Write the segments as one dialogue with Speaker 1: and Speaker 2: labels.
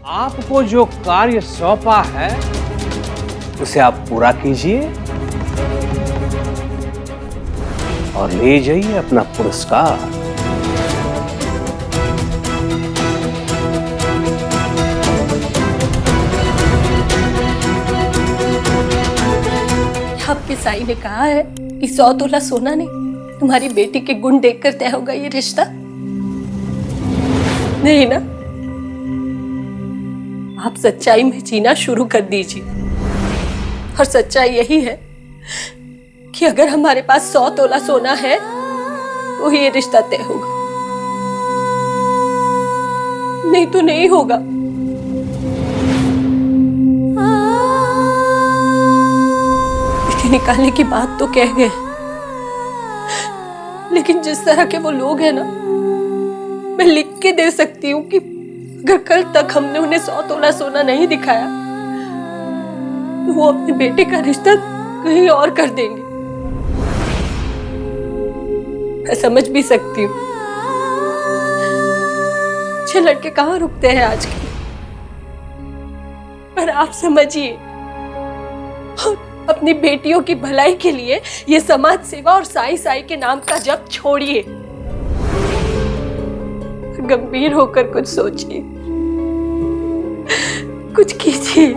Speaker 1: आपको जो कार्य सौंपा है उसे आप पूरा कीजिए और ले जाइए अपना पुरस्कार।
Speaker 2: आपके साईं ने कहा है कि 100 तोला सोना नहीं, तुम्हारी बेटी के गुण देखकर तय होगा ये रिश्ता। नहीं ना? आप सच्चाई में जीना शुरू कर दीजिए। और सच्चाई यही है कि अगर हमारे पास 100 तोला सोना है तो ये रिश्ता तय होगा, नहीं तो नहीं होगा। निकालने की बात तो कह गए, लेकिन जिस तरह के वो लोग हैं ना, मैं लिख के दे सकती हूँ कि अगर कल तक हमने उन्हें 100 तोला सोना नहीं दिखाया तो वो अपने बेटे का रिश्ता कहीं और कर देंगे। मैं समझ भी सकती हूँ, अच्छे लड़के कहाँ रुकते हैं आजकल, पर आप समझिए, अपनी बेटियों की भलाई के लिए ये समाज सेवा और साई साई के नाम का जप छोड़िए। गंभीर होकर कुछ सोचिए, कुछ कीजिए।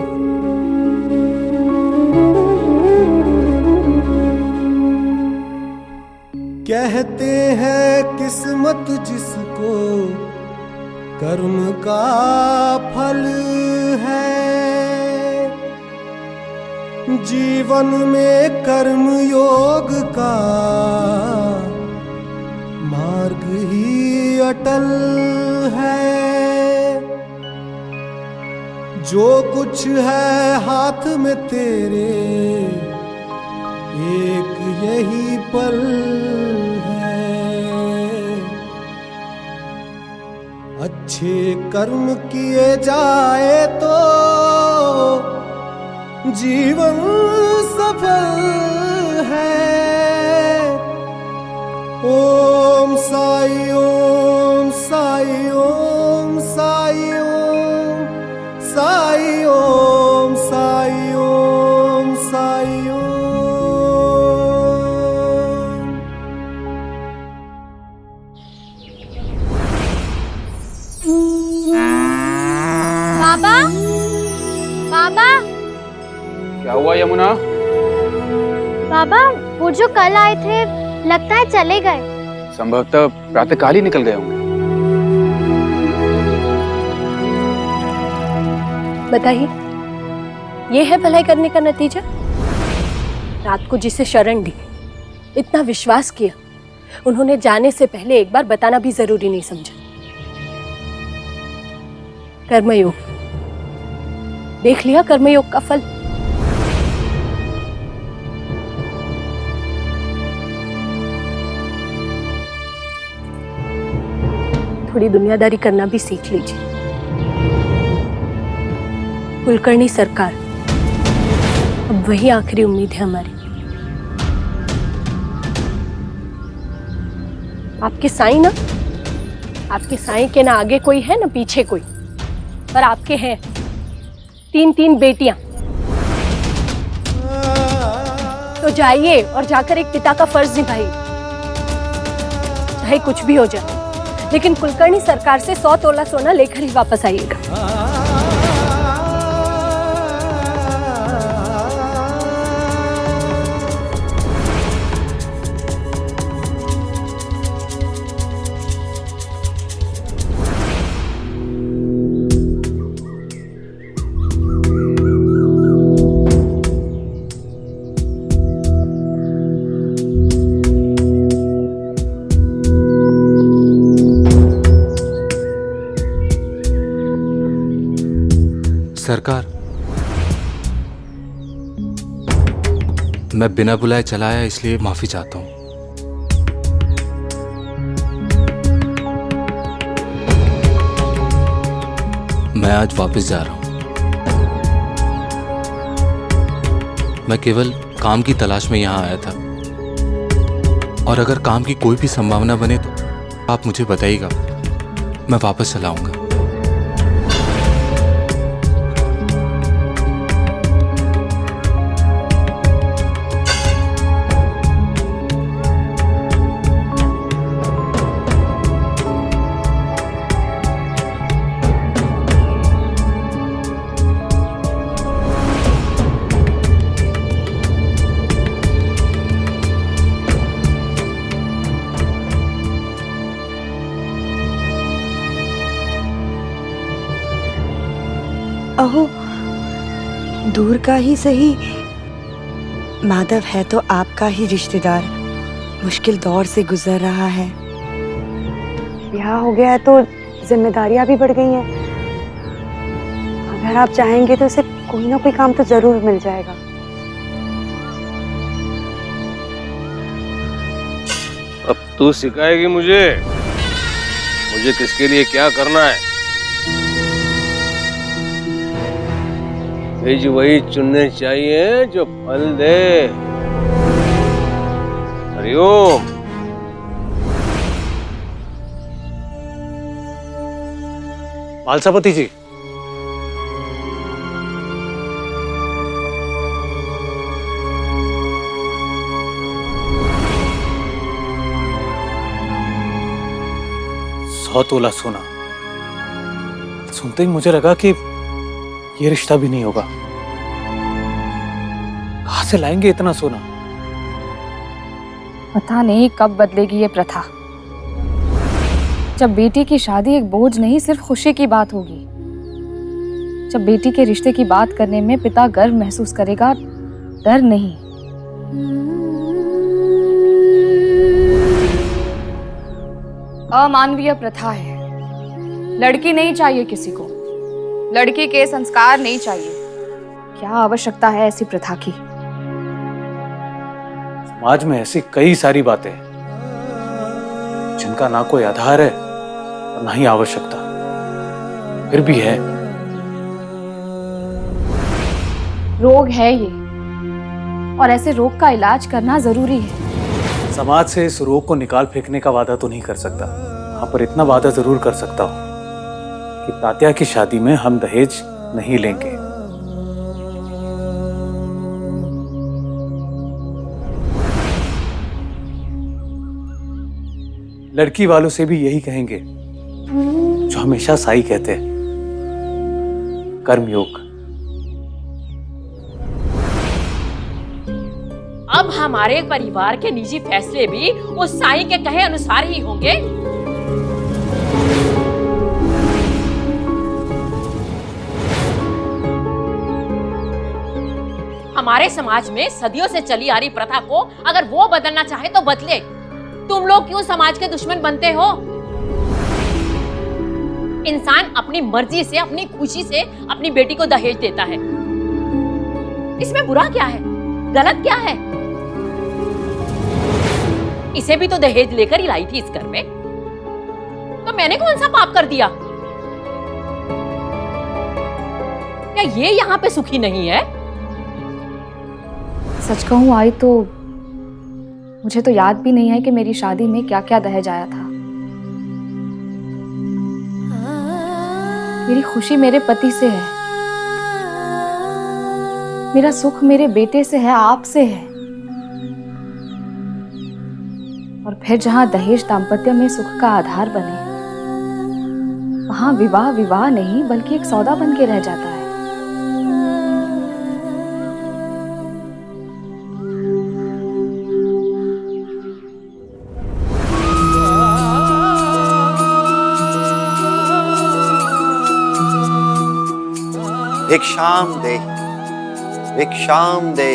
Speaker 3: कहते हैं किस्मत जिसको कर्म का फल है, जीवन में कर्म योग का मार्ग ही अटल है। जो कुछ है हाथ में तेरे एक यही पल है। अच्छे कर्म किए जाए तो जीवन सफल है। ओम साई ओम साई ओम साई ओम साई ओम साई ओम साई ओम।
Speaker 4: बाबा, बाबा,
Speaker 1: क्या हुआ यमुना?
Speaker 4: बाबा, वो जो कल आए थे लगता है चले गए।
Speaker 1: संभवतः प्रातःकाल ही निकल गए होंगे।
Speaker 2: बताइए, ये है भलाई करने का नतीजा? रात को जिसे शरण दी, इतना विश्वास किया, उन्होंने जाने से पहले एक बार बताना भी जरूरी नहीं समझा। कर्मयोग, देख लिया कर्मयोग का फल। थोड़ी दुनियादारी करना भी सीख लीजिए। कुलकर्णी सरकार, अब वही आखिरी उम्मीद है हमारी। आपके साईं ना, आपके साईं के ना आगे कोई है ना पीछे कोई, पर आपके हैं 3-3 बेटियां। तो जाइए और जाकर एक पिता का फर्ज निभाइए, चाहे कुछ भी हो जाए, लेकिन कुलकर्णी सरकार से 100 तोला सोना लेकर ही वापस आइएगा।
Speaker 5: सरकार, मैं बिना बुलाए चला आया, इसलिए माफी चाहता हूं। मैं आज वापस जा रहा हूं। मैं केवल काम की तलाश में यहां आया था, और अगर काम की कोई भी संभावना बने तो आप मुझे बताइएगा, मैं वापस चला आऊंगा।
Speaker 6: अहो, दूर का ही सही, माधव है तो आपका ही रिश्तेदार, मुश्किल दौर से गुजर रहा है। ब्याह हो गया है तो जिम्मेदारियां भी बढ़ गई हैं। अगर आप चाहेंगे तो उसे कोई ना कोई काम तो जरूर मिल जाएगा।
Speaker 7: अब तू सिखाएगी मुझे किसके लिए क्या करना है। बीज वही चुनने चाहिए जो फल दे। हरिओम।
Speaker 1: मालसापति जी, सौ तोला सोना। सुनते ही मुझे लगा कि ये रिश्ता भी नहीं होगा। कहां से लाएंगे इतना सोना?
Speaker 8: पता नहीं कब बदलेगी ये प्रथा। जब बेटी की शादी एक बोझ नहीं सिर्फ खुशी की बात होगी। जब बेटी के रिश्ते की बात करने में पिता गर्व महसूस करेगा, डर नहीं। अमानवीय प्रथा है। लड़की नहीं चाहिए किसी को, लड़की के संस्कार नहीं चाहिए। क्या आवश्यकता है ऐसी प्रथा की?
Speaker 1: समाज में ऐसी कई सारी बातें हैं जिनका ना कोई आधार है और ना ही आवश्यकता, फिर भी है।
Speaker 8: रोग है ये, और ऐसे रोग का इलाज करना जरूरी है।
Speaker 1: समाज से इस रोग को निकाल फेंकने का वादा तो नहीं कर सकता, हाँ, पर इतना वादा जरूर कर सकता हूं कि तात्या की शादी में हम दहेज नहीं लेंगे। लड़की वालों से भी यही कहेंगे जो हमेशा साई कहते हैं, कर्मयोग।
Speaker 9: अब हमारे परिवार के निजी फैसले भी उस साई के कहे अनुसार ही होंगे। हमारे समाज में सदियों से चली आ रही प्रथा को अगर वो बदलना चाहे तो बदले। तुम लोग क्यों समाज के दुश्मन बनते हो? इंसान अपनी मर्जी से, अपनी खुशी से अपनी बेटी को दहेज देता है। इसमें बुरा क्या है? गलत क्या है? इसे भी तो दहेज लेकर ही लाई थी इस घर में, तो मैंने कौन सा पाप कर दिया? क्या ये यहाँ पे सुखी नहीं है?
Speaker 8: सच कहूं आई तो मुझे तो याद भी नहीं है कि मेरी शादी में क्या क्या दहेज आया था। मेरी खुशी मेरे पति से है, मेरा सुख मेरे बेटे से है, आपसे है। और फिर जहां दहेज दाम्पत्य में सुख का आधार बने, वहां विवाह विवाह नहीं बल्कि एक सौदा बन के रह जाता है।
Speaker 10: भिक्षाम दे, भिक्षाम दे।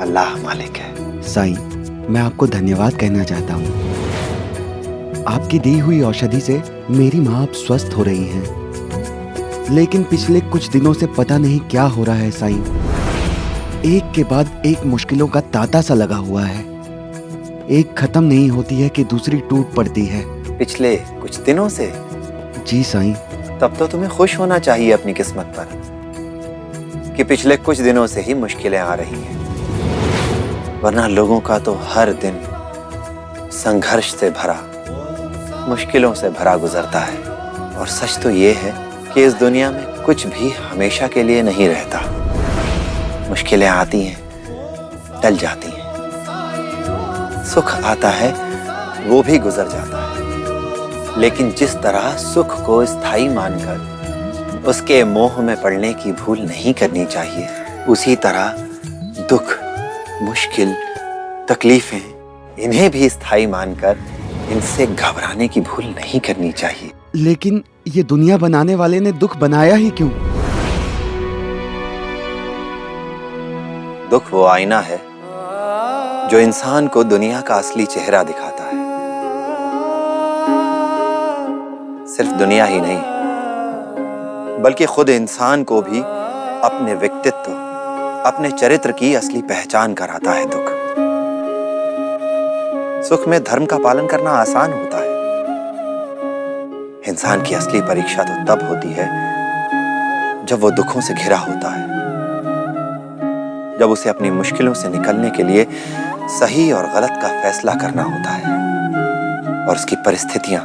Speaker 10: अल्लाह मालिक है।
Speaker 11: साईं, मैं आपको धन्यवाद कहना चाहता हूँ। आपकी दी हुई औषधि से मेरी माँ अब स्वस्थ हो रही हैं। लेकिन पिछले कुछ दिनों से पता नहीं क्या हो रहा है साईं। एक के बाद एक मुश्किलों का तांता सा लगा हुआ है। एक खत्म नहीं होती है कि दूसरी टूट पड़ती है।
Speaker 10: पिछले कुछ दिनों से?
Speaker 11: जी साईं।
Speaker 10: तब तो तुम्हें खुश होना चाहिए अपनी किस्मत पर कि पिछले कुछ दिनों से ही मुश्किलें आ रही हैं, वरना लोगों का तो हर दिन संघर्ष से भरा, मुश्किलों से भरा गुजरता है। और सच तो ये है कि इस दुनिया में कुछ भी हमेशा के लिए नहीं रहता। मुश्किलें आती हैं, टल जाती हैं। सुख आता है, वो भी गुजर जाता है। लेकिन जिस तरह सुख को स्थायी मानकर उसके मोह में पड़ने की भूल नहीं करनी चाहिए, उसी तरह दुख, मुश्किल, तकलीफें, इन्हें भी स्थायी मानकर इनसे घबराने की भूल नहीं करनी चाहिए।
Speaker 11: लेकिन ये दुनिया बनाने वाले ने दुख बनाया ही क्यों?
Speaker 10: दुख वो आईना है जो इंसान को दुनिया का असली चेहरा दिखाता है। सिर्फ दुनिया ही नहीं, बल्कि खुद इंसान को भी अपने व्यक्तित्व, अपने चरित्र की असली पहचान कराता है दुख। सुख में धर्म का पालन करना आसान होता है। इंसान की असली परीक्षा तो तब होती है जब वो दुखों से घिरा होता है, जब उसे अपनी मुश्किलों से निकलने के लिए सही और गलत का फैसला करना होता है और उसकी परिस्थितियां,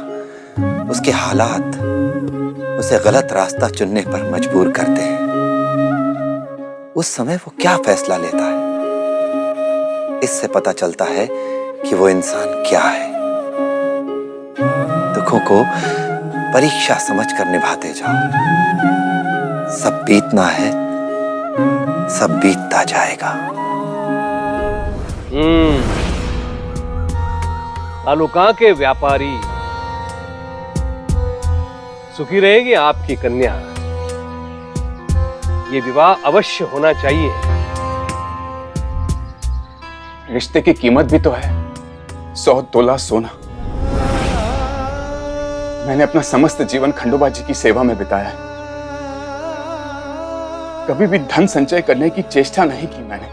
Speaker 10: उसके हालात उसे गलत रास्ता चुनने पर मजबूर करते हैं। उस समय वो क्या फैसला लेता है, इससे पता चलता है कि वो इंसान क्या है। दुखों को परीक्षा समझकर निभाते जाओ। सब बीतना है, सब बीतता जाएगा।
Speaker 7: तालुका के व्यापारी, सुखी रहेगी आपकी कन्या। ये विवाह अवश्य होना चाहिए।
Speaker 12: रिश्ते की कीमत भी तो है 100 तोला सोना। मैंने अपना समस्त जीवन खंडोबा जी की सेवा में बिताया है। कभी भी धन संचय करने की चेष्टा नहीं की मैंने।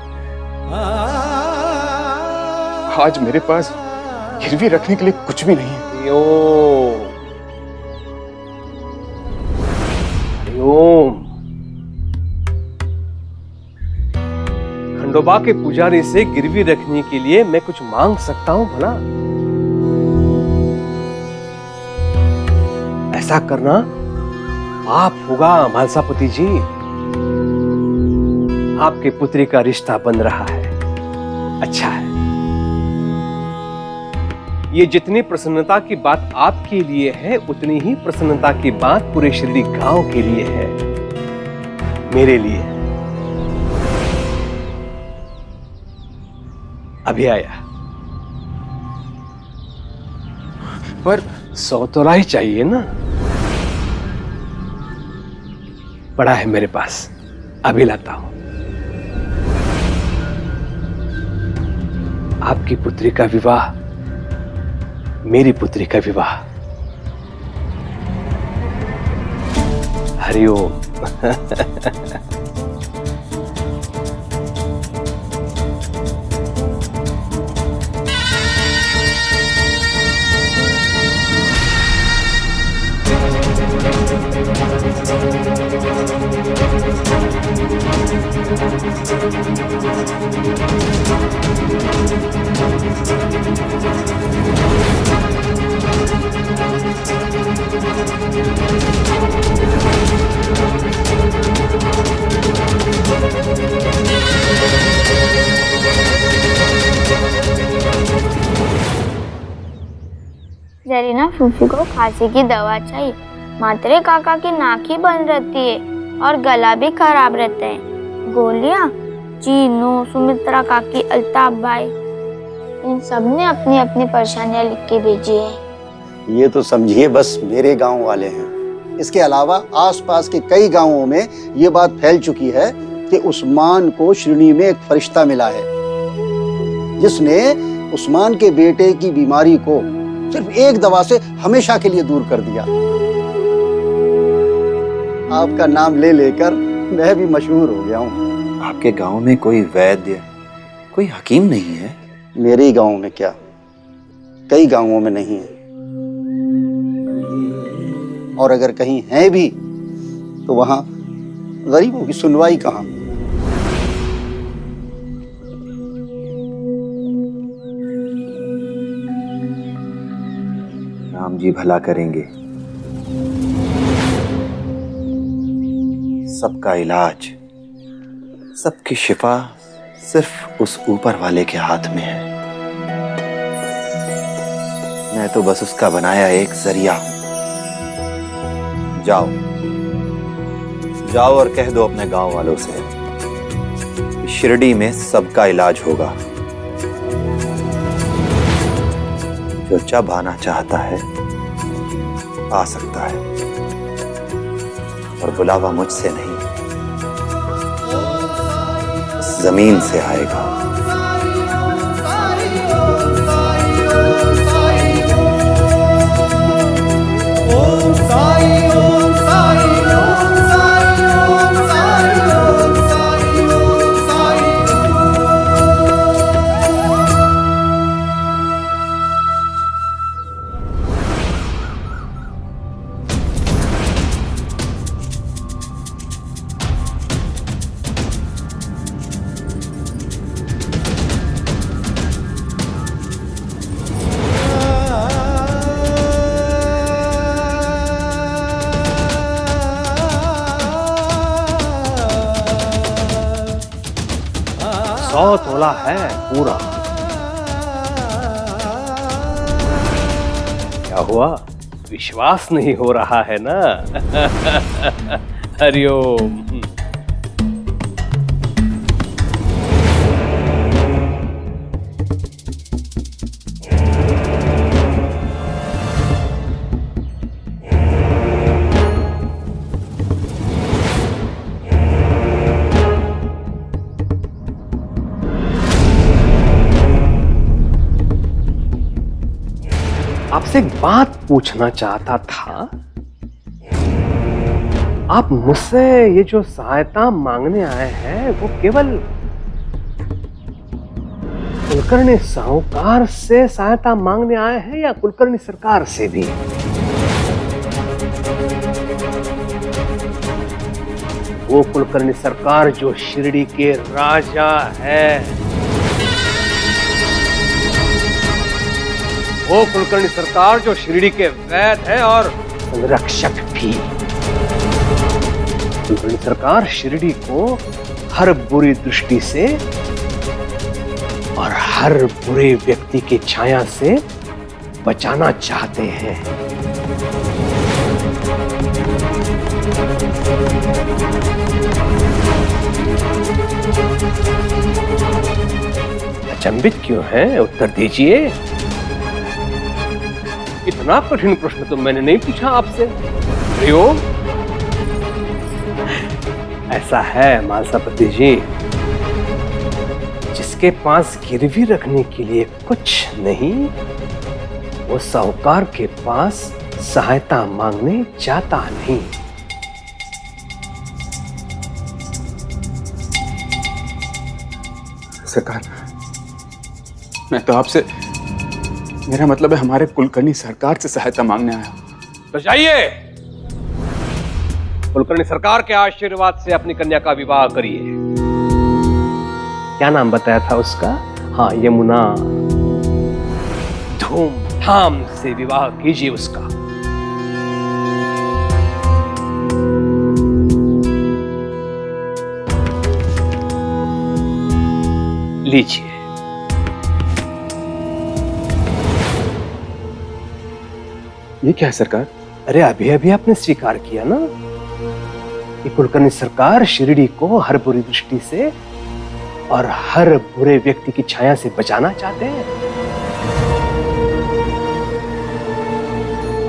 Speaker 12: आज मेरे पास गिरवी रखने के लिए कुछ भी नहीं है।
Speaker 7: ओम, खंडोबा के पुजारी से गिरवी रखने के लिए मैं कुछ मांग सकता हूं भला? ऐसा करना पाप होगा मालसापति जी। आपके पुत्री का रिश्ता बन रहा है, अच्छा है। ये जितनी प्रसन्नता की बात आपके लिए है, उतनी ही प्रसन्नता की बात पूरे शिरडी गांव के लिए है, मेरे लिए। अभी आया, पर 100 तोला ही चाहिए ना? पड़ा है मेरे पास, अभी लाता हूं। आपकी पुत्री का विवाह, मेरी पुत्री का विवाह। हरिओम।
Speaker 4: जरीना फूफी को खांसी की दवा चाहिए। मात्रे काका की नाक ही बंद रहती है और गला भी खराब रहता है। गोलियां चीनू, सुमित्रा काकी, अल्ताफ भाई, इन सब ने अपनी अपनी परेशानियां लिख के भेजी है।
Speaker 13: ये तो समझिए बस मेरे गांव वाले हैं। इसके अलावा आसपास के कई गांवों में ये बात फैल चुकी है कि उस्मान को शिरडी में एक फरिश्ता मिला है जिसने उस्मान के बेटे की बीमारी को सिर्फ एक दवा से हमेशा के लिए दूर कर दिया। आपका नाम ले लेकर मैं भी मशहूर हो गया हूँ।
Speaker 10: आपके गांव में कोई वैद्य, कोई हकीम नहीं है?
Speaker 13: मेरे ही गांव में क्या, कई गांवों में नहीं है। और अगर कहीं है भी तो वहां गरीबों की सुनवाई कहाँ।
Speaker 10: राम जी भला करेंगे। सबका इलाज, सबकी शिफा सिर्फ उस ऊपर वाले के हाथ में है। मैं तो बस उसका बनाया एक जरिया हूं। जाओ जाओ और कह दो अपने गांव वालों से कि शिरडी में सबका इलाज होगा। जो जब आना चाहता है आ सकता है, और बुलावा मुझसे नहीं, जमीन से आएगा।
Speaker 7: तोला है पूरा। क्या हुआ, विश्वास नहीं हो रहा है ना? हरिओम। आपसे एक बात पूछना चाहता था। आप मुझसे ये जो सहायता मांगने आए हैं वो केवल कुलकर्णी साहूकार से सहायता मांगने आए हैं या कुलकर्णी सरकार से भी? वो कुलकर्णी सरकार जो शिरडी के राजा है, वो कुलकर्णी सरकार जो शिरडी के वैद है और संरक्षक भी। कुलकर्णी सरकार शिरडी को हर बुरी दृष्टि से और हर बुरे व्यक्ति की छाया से बचाना चाहते हैं। अचंभित क्यों हैं? उत्तर दीजिए। इतना कठिन प्रश्न तो मैंने नहीं पूछा आपसे। प्रयोग ऐसा है मालसापति जी, जिसके पास गिरवी रखने के लिए कुछ नहीं, वो साहूकार के पास सहायता मांगने जाता नहीं।
Speaker 12: सरकार, मैं तो आपसे, मेरा मतलब है हमारे कुलकर्णी सरकार से सहायता मांगने आया।
Speaker 7: तो जाइए, कुलकर्णी सरकार के आशीर्वाद से अपनी कन्या का विवाह करिए। क्या नाम बताया था उसका? हाँ, यमुना। धूमधाम से विवाह कीजिए उसका। लीजिए।
Speaker 12: ये क्या है सरकार?
Speaker 7: अरे अभी अभी आपने स्वीकार किया ना कि कुलकर्णी सरकार शिरडी को हर बुरी दृष्टि से और हर बुरे व्यक्ति की छाया से बचाना चाहते हैं।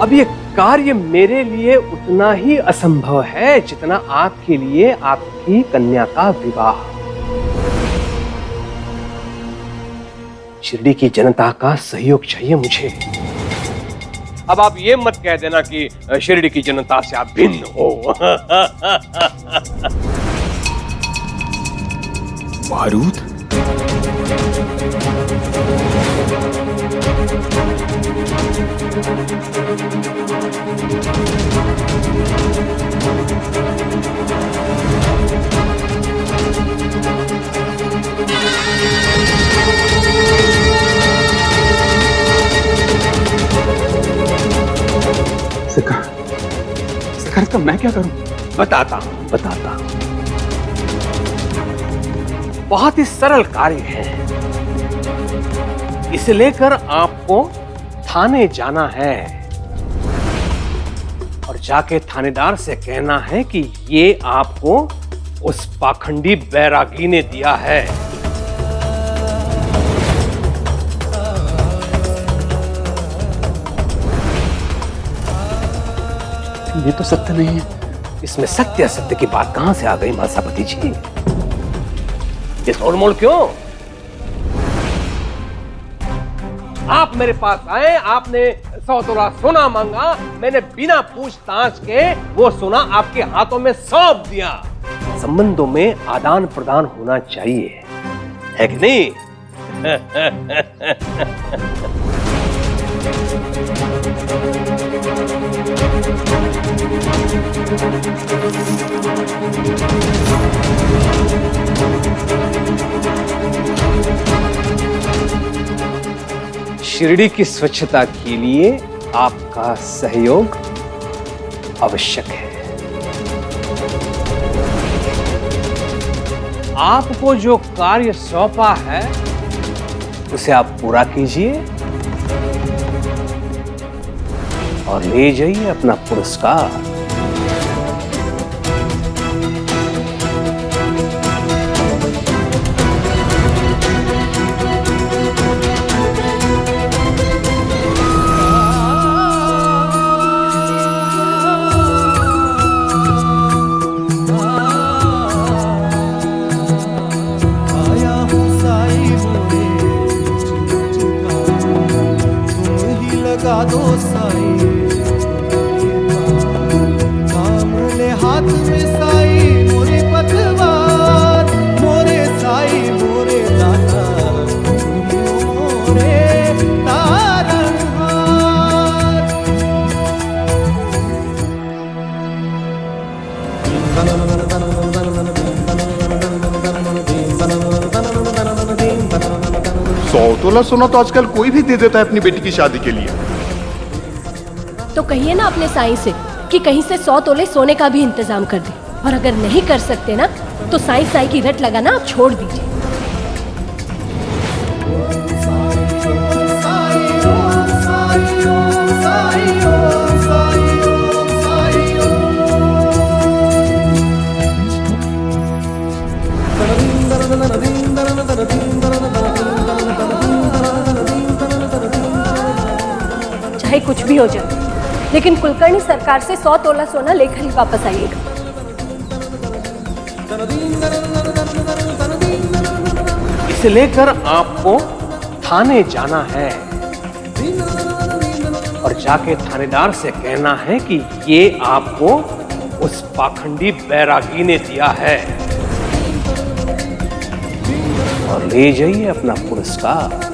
Speaker 7: अब ये कार्य मेरे लिए उतना ही असंभव है जितना आपके लिए आपकी कन्या का विवाह। शिरडी की जनता का सहयोग चाहिए मुझे। अब आप ये मत कह देना कि शिरडी की जनता से आप भिन्न हो।
Speaker 12: बारूद? सरकार, इसका मैं क्या करूं?
Speaker 7: बताता हूं। बहुत ही सरल कार्य है। इसे लेकर आपको थाने जाना है और जाके थानेदार से कहना है कि ये आपको उस पाखंडी बैरागी ने दिया है।
Speaker 12: ये तो सत्य नहीं है।
Speaker 7: इसमें सत्य असत्य की बात कहां से आ गई महासापति जी? ये तोड़मोड़ क्यों? आप मेरे पास आए, आपने 100 तोला सोना मांगा, मैंने बिना पूछताछ के वो सोना आपके हाथों में सौंप दिया। संबंधों में आदान प्रदान होना चाहिए, है कि नहीं? शिरडी की स्वच्छता के लिए आपका सहयोग आवश्यक है। आपको जो कार्य सौंपा है उसे आप पूरा कीजिए और ले जाइए अपना पुरस्कार।
Speaker 3: दो साई कामले हाथ में साई मोरे पतवार मोरे साई मोरे दाता मोरे तारनहार।
Speaker 14: सौ तोला सोना तो आजकल कोई भी दे देता है अपनी बेटी की शादी के लिए।
Speaker 2: तो कहिए ना अपने साईं से कि कहीं से 100 तोले सोने का भी इंतजाम कर दे, और अगर नहीं कर सकते ना तो साईं की रट लगाना आप छोड़ दीजिए। चाहे कुछ भी हो जाए, लेकिन कुलकर्णी सरकार से 100 तोला सोना लेकर ही वापस आइएगा।
Speaker 7: इसे लेकर आपको थाने जाना है और जाके थानेदार से कहना है कि ये आपको उस पाखंडी बैरागी ने दिया है, और ले जाइए अपना पुरस्कार।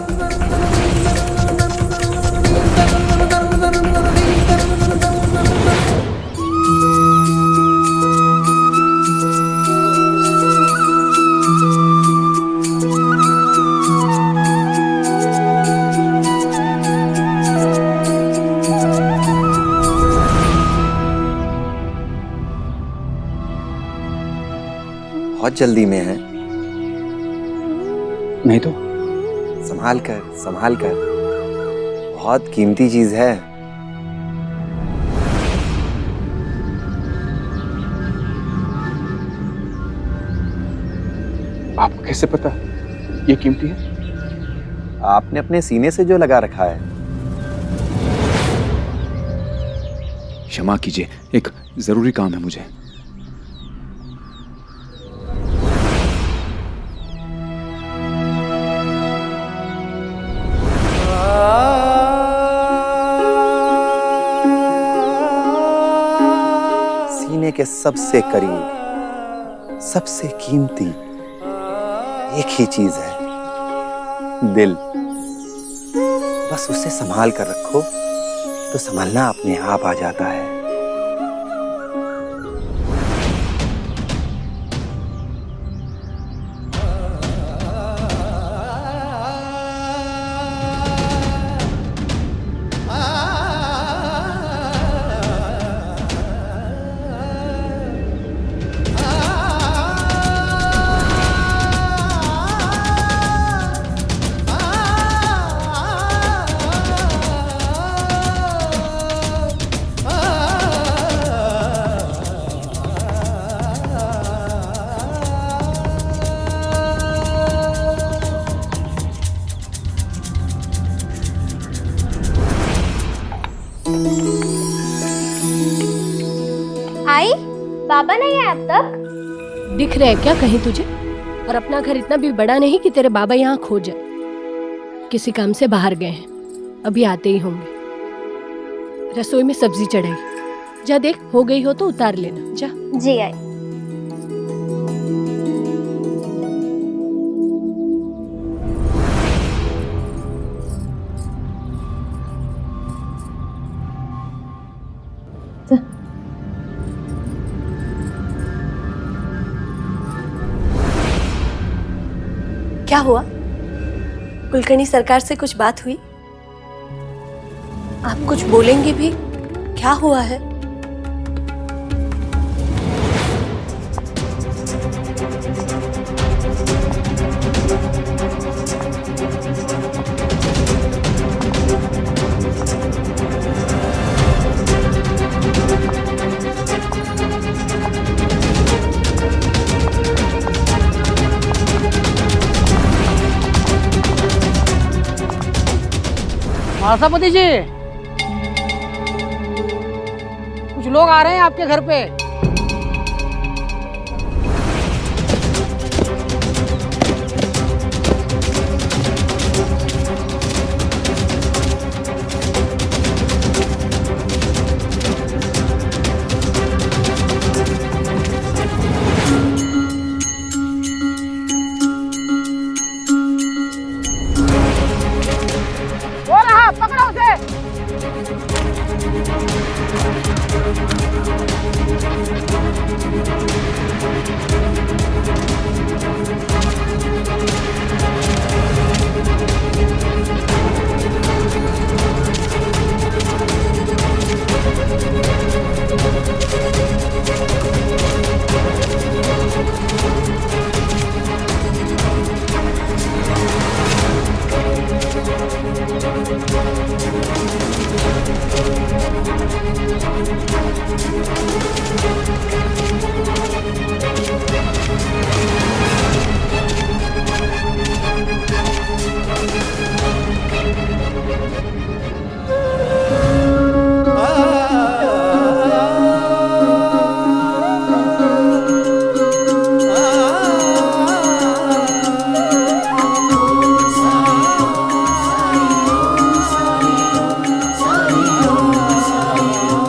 Speaker 10: बहुत जल्दी में है।
Speaker 12: नहीं तो
Speaker 10: संभाल कर, संभाल कर, बहुत कीमती चीज है।
Speaker 12: आपको कैसे पता ये कीमती है?
Speaker 10: आपने अपने सीने से जो लगा रखा है।
Speaker 12: क्षमा कीजिए, एक जरूरी काम है मुझे।
Speaker 10: सीने के सबसे करीब, सबसे कीमती एक ही चीज है, दिल। बस उसे संभाल कर रखो तो संभलना अपने आप आ जाता है।
Speaker 4: पापा नहीं है अब तक?
Speaker 2: दिख रहे हैं क्या कहीं तुझे? और अपना घर इतना भी बड़ा नहीं कि तेरे बाबा यहाँ खो जाए। किसी काम से बाहर गए हैं, अभी आते ही होंगे। रसोई में सब्जी चढ़ेगी, जा देख, हो गई हो तो उतार लेना, जा।
Speaker 4: जी आई।
Speaker 2: क्या हुआ? कुलकर्णी सरकार से कुछ बात हुई? आप कुछ बोलेंगे भी? क्या हुआ है?
Speaker 15: महासभापति जी, कुछ लोग आ रहे हैं आपके घर पे। वो रहा, पकड़ो उसे।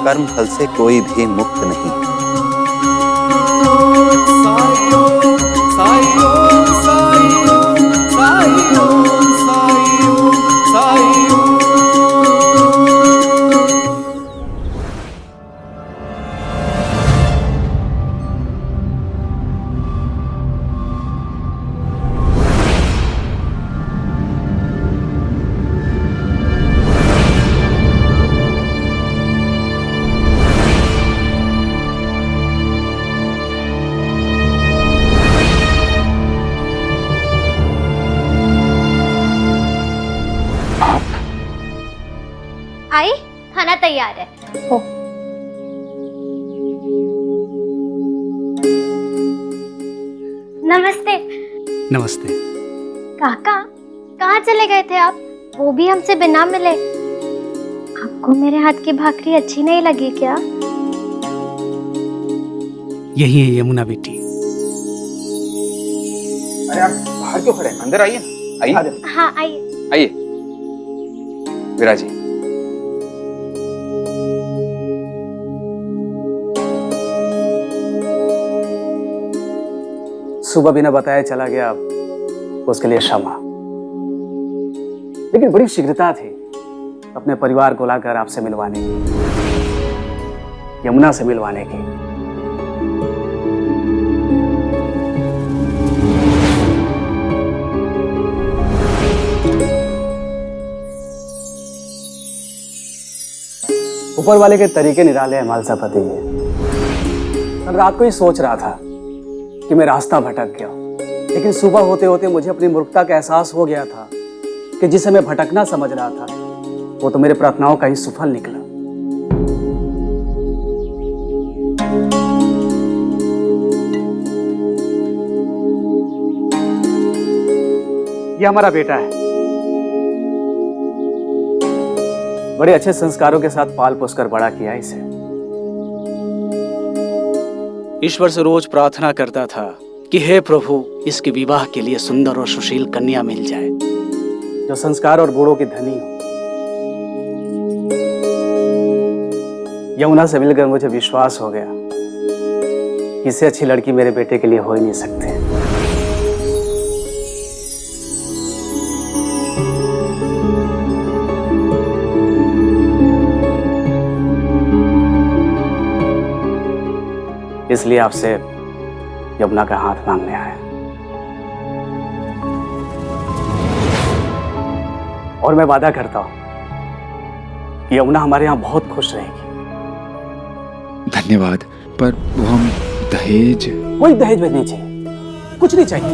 Speaker 10: कर्म फल से कोई भी मुक्त नहीं।
Speaker 4: आई, खाना तैयार है। हो। नमस्ते।
Speaker 15: नमस्ते।
Speaker 4: काका, कहाँ चले गए थे आप? वो भी हमसे बिना मिले। आपको मेरे हाथ की भाकरी अच्छी नहीं लगी क्या?
Speaker 15: यही है यमुना बेटी।
Speaker 12: अरे आप बाहर क्यों खड़े हैं? अंदर आइए ना। आइए।
Speaker 4: हाँ आइए।
Speaker 12: आइए विराजी।
Speaker 15: सुबह बिना बताए चला गया, उसके लिए क्षमा। लेकिन बड़ी शीघ्रता थी अपने परिवार को लाकर आपसे मिलवाने की, यमुना से मिलवाने की। ऊपर वाले के तरीके निराले हैं मालसापति जी। कल रात को ही सोच रहा था कि मैं रास्ता भटक गया, लेकिन सुबह होते होते मुझे अपनी मूर्खता का एहसास हो गया था कि जिसे मैं भटकना समझ रहा था वो तो मेरे प्रार्थनाओं का ही सुफल निकला। ये हमारा बेटा है, बड़े अच्छे संस्कारों के साथ पाल पोस कर बड़ा किया इसे। ईश्वर से रोज प्रार्थना करता था कि हे प्रभु, इसके विवाह के लिए सुंदर और सुशील कन्या मिल जाए, जो संस्कार और गुणों की धनी हो। यमुना से मिलकर मुझे विश्वास हो गया कि इससे अच्छी लड़की मेरे बेटे के लिए हो ही नहीं सकती। इसलिए आपसे यमुना का हाथ मांगने आया, और मैं वादा करता हूं कि यमुना हमारे यहां बहुत खुश रहेगी।
Speaker 12: धन्यवाद, पर वो हम दहेज।
Speaker 15: कोई दहेज नहीं चाहिए, कुछ नहीं चाहिए।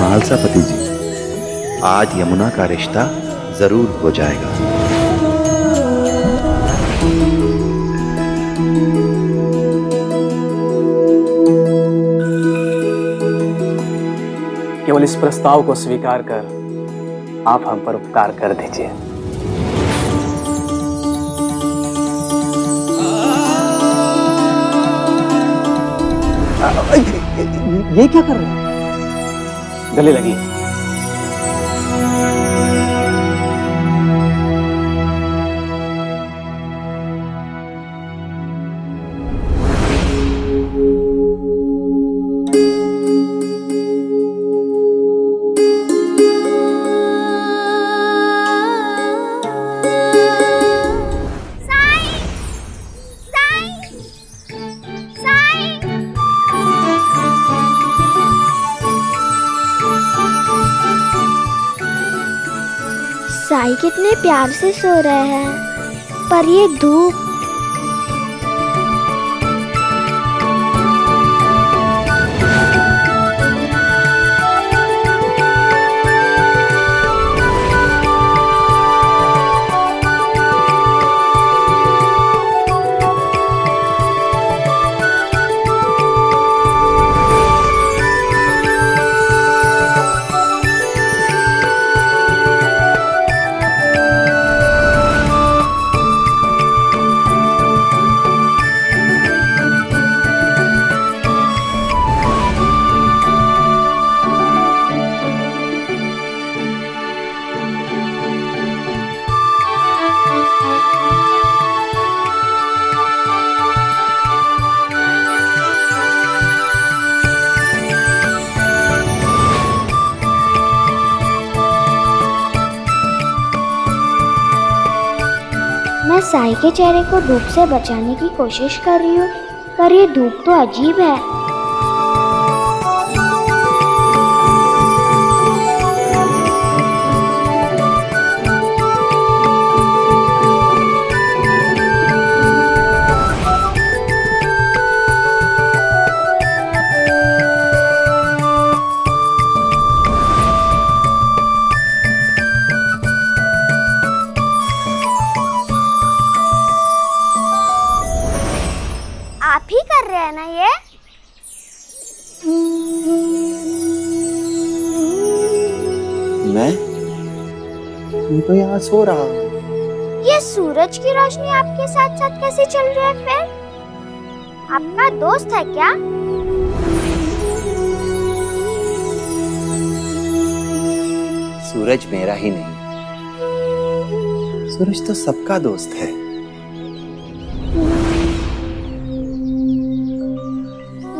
Speaker 10: महालसापति जी, आज यमुना का रिश्ता जरूर हो जाएगा।
Speaker 15: केवल इस प्रस्ताव को स्वीकार कर आप हम पर उपकार कर दीजिए। ये क्या कर रहे हैं? गले लगी।
Speaker 4: साई कितने प्यार से सो रहे हैं, पर ये धूप। मैं साई के चेहरे को धूप से बचाने की कोशिश कर रही हूँ, पर ये धूप तो अजीब है। आप ही कर रहे हैं ना ये?
Speaker 10: मैं तो यहाँ सो रहा हूँ।
Speaker 4: ये सूरज की रोशनी आपके साथ साथ कैसे चल रही है फिर? आपका दोस्त है क्या?
Speaker 10: सूरज मेरा ही नहीं, सूरज तो सबका दोस्त है।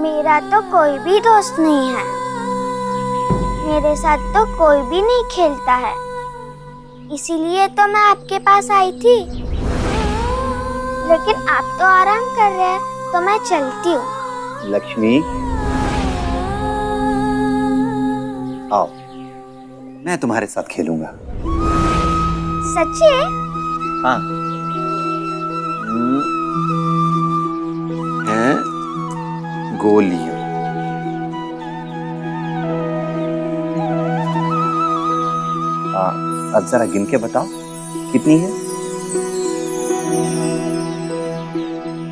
Speaker 4: मेरा तो कोई भी दोस्त नहीं है। मेरे साथ तो कोई भी नहीं खेलता है, इसीलिए तो मैं आपके पास आई थी। लेकिन आप तो आराम कर रहे हैं, तो मैं चलती हूँ।
Speaker 10: लक्ष्मी, आओ, मैं तुम्हारे साथ खेलूंगा।
Speaker 4: सच्ची?
Speaker 10: हाँ। हैं गोलियां। अब जरा गिन के बताओ कितनी है?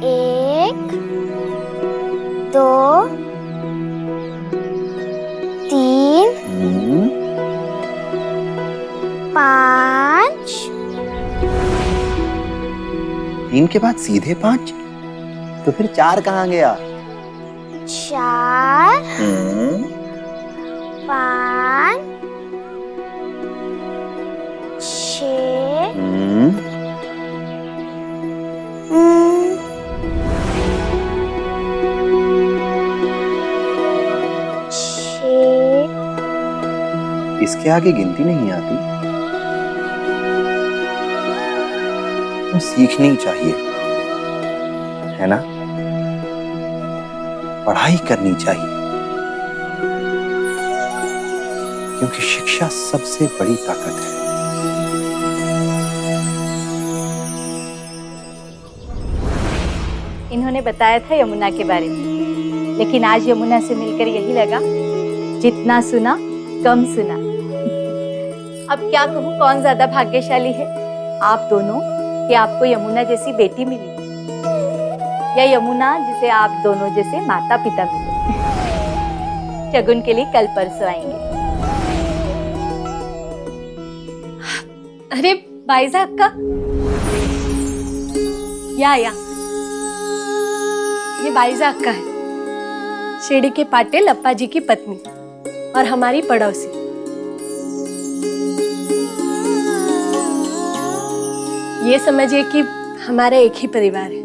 Speaker 4: 1 2 3 5
Speaker 10: 3 के बाद सीधे 5? तो फिर 4 कहाँ गया?
Speaker 4: 4 5 6
Speaker 10: इसके आगे गिनती नहीं आती। तो सीखनी चाहिए, है ना? पढ़ाई करनी चाहिए, क्योंकि शिक्षा सबसे बड़ी ताकत है।
Speaker 16: इन्होंने बताया था यमुना के बारे में, लेकिन आज यमुना से मिलकर यही लगा, जितना सुना कम सुना। अब क्या कहूँ, कौन ज्यादा भाग्यशाली है, आप दोनों कि आपको यमुना जैसी बेटी मिली, या यमुना जिसे आप दोनों जैसे माता पिता मिले। शगुन के लिए कल परसों आएंगे।
Speaker 2: अरे बाइजा अक्का, या ये बाइजा अक्का है, शेडी के पाटिल अप्पा जी की पत्नी और हमारी पड़ोसी। ये समझिए कि हमारा एक ही परिवार है।